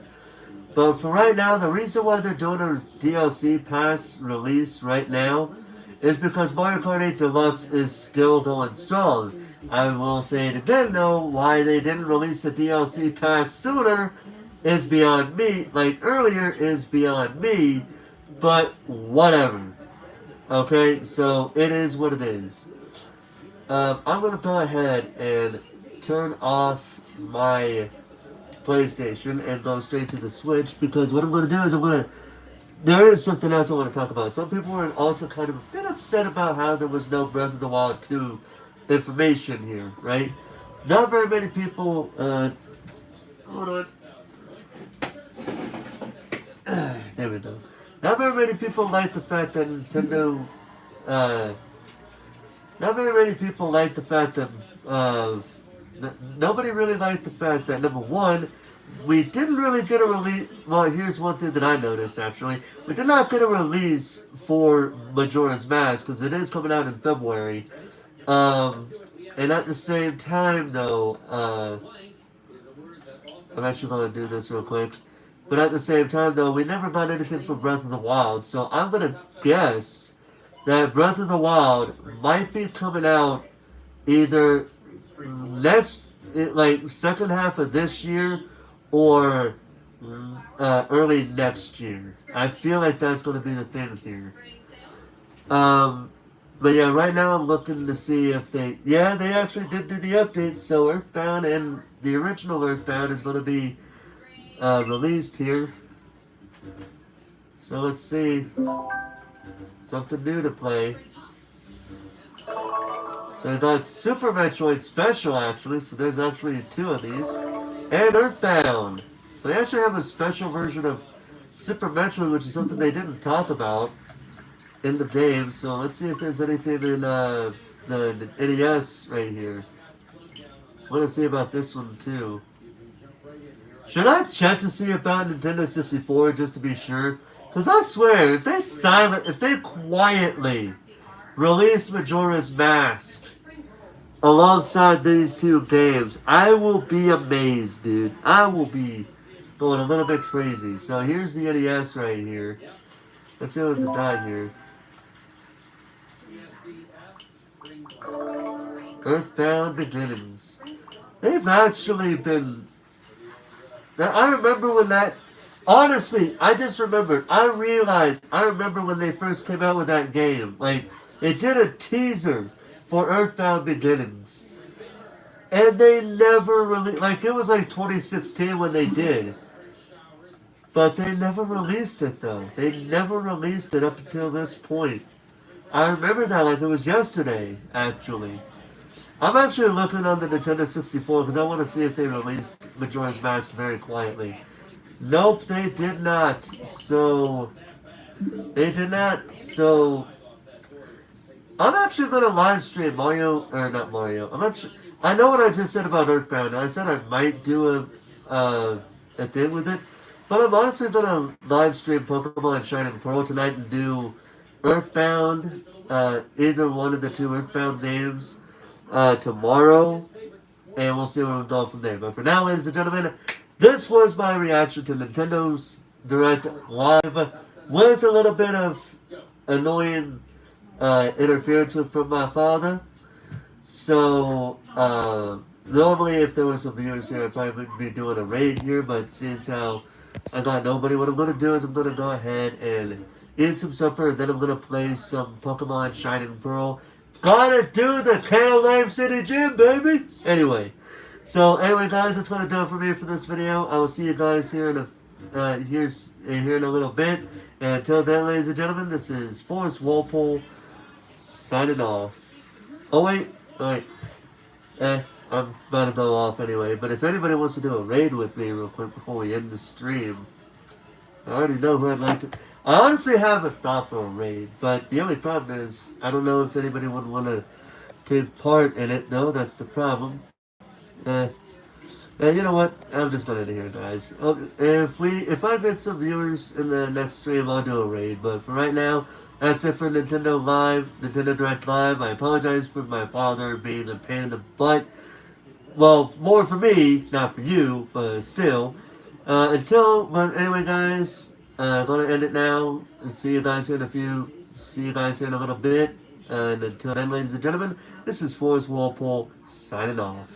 But for right now, the reason why they're doing a DLC pass release right now is because Mario Kart 8 Deluxe is still going strong. I will say it again, though, why they didn't release a DLC pass sooner is beyond me, like earlier is beyond me, but whatever. Okay, so it is what it is. I'm going to go ahead and turn off my PlayStation and go straight to the Switch, because what I'm going to do is there is something else I want to talk about. Some people were also kind of a bit upset about how there was no Breath of the Wild 2 information here, right? Not very many people, hold on. There we go. Not very many people like the fact that Nintendo, not very many people like the fact that, nobody really liked the fact that, number one, we didn't really get a release. Well, here's one thing that I noticed, actually. We did not get a release for Majora's Mask, because it is coming out in February. And at the same time, though, I'm actually going to do this real quick. But at the same time, though, we never got anything from Breath of the Wild, so I'm gonna guess that Breath of the Wild might be coming out either like second half of this year or early next year. I feel like that's going to be the thing here. But yeah, right now I'm looking to see if they actually did do the update. So Earthbound and the original Earthbound is going to be released here. So let's see. Something new to play. So I got Super Metroid Special actually, so there's actually 2 of these. And Earthbound. So they actually have a special version of Super Metroid, which is something they didn't talk about in the game. So let's see if there's anything in the NES right here. I want to see about this one too. Should I check to see about Nintendo 64 just to be sure? Because I swear, if they quietly released Majora's Mask alongside these 2 games, I will be amazed, dude. I will be going a little bit crazy. So here's the NES right here. Let's see what they got here. Earthbound Beginnings. They've actually been... I remember when that... Honestly, I just remembered. I remember when they first came out with that game. Like, they did a teaser for Earthbound Beginnings. And they never released... Like, it was like 2016 when they did. But they never released it, though. They never released it up until this point. I remember that like it was yesterday, actually. I'm actually looking on the Nintendo 64 because I want to see if they released Majora's Mask very quietly. Nope, they did not. So... They did not. So... I'm actually going to live stream Mario... Or not Mario. I know what I just said about Earthbound. I said I might do a thing with it. But I'm honestly going to live stream Pokemon Shining Pearl tonight and do Earthbound, either one of the 2 Earthbound games, tomorrow. And we'll see where we go from there. But for now, ladies and gentlemen, this was my reaction to Nintendo's Direct Live with a little bit of annoying interference from my father. So, normally if there were some viewers here, I probably wouldn't be doing a raid here, but since how I got nobody, what I'm going to do is I'm going to go ahead and eat some supper, and then I'm going to play some Pokemon Shining Pearl. Gotta do the Lame City Gym, baby! Anyway, guys, that's going to do it for me for this video. I will see you guys here in a little bit. And until then, ladies and gentlemen, this is Forrest Walpole signing off. Oh, wait. I'm about to go off anyway, but if anybody wants to do a raid with me real quick before we end the stream, I already know who I'd like to... I honestly have a thought for a raid, but the only problem is, I don't know if anybody would want to take part in it. No, that's the problem. You know what? I'm just going to end it here, guys. If I get some viewers in the next stream, I'll do a raid, but for right now, that's it for Nintendo Direct Live. I apologize for my father being a pain in the butt. Well, more for me, not for you, but still. Anyway, guys, I'm gonna end it now. See you guys here in a little bit. And until then, ladies and gentlemen, this is Forrest Walpole signing off.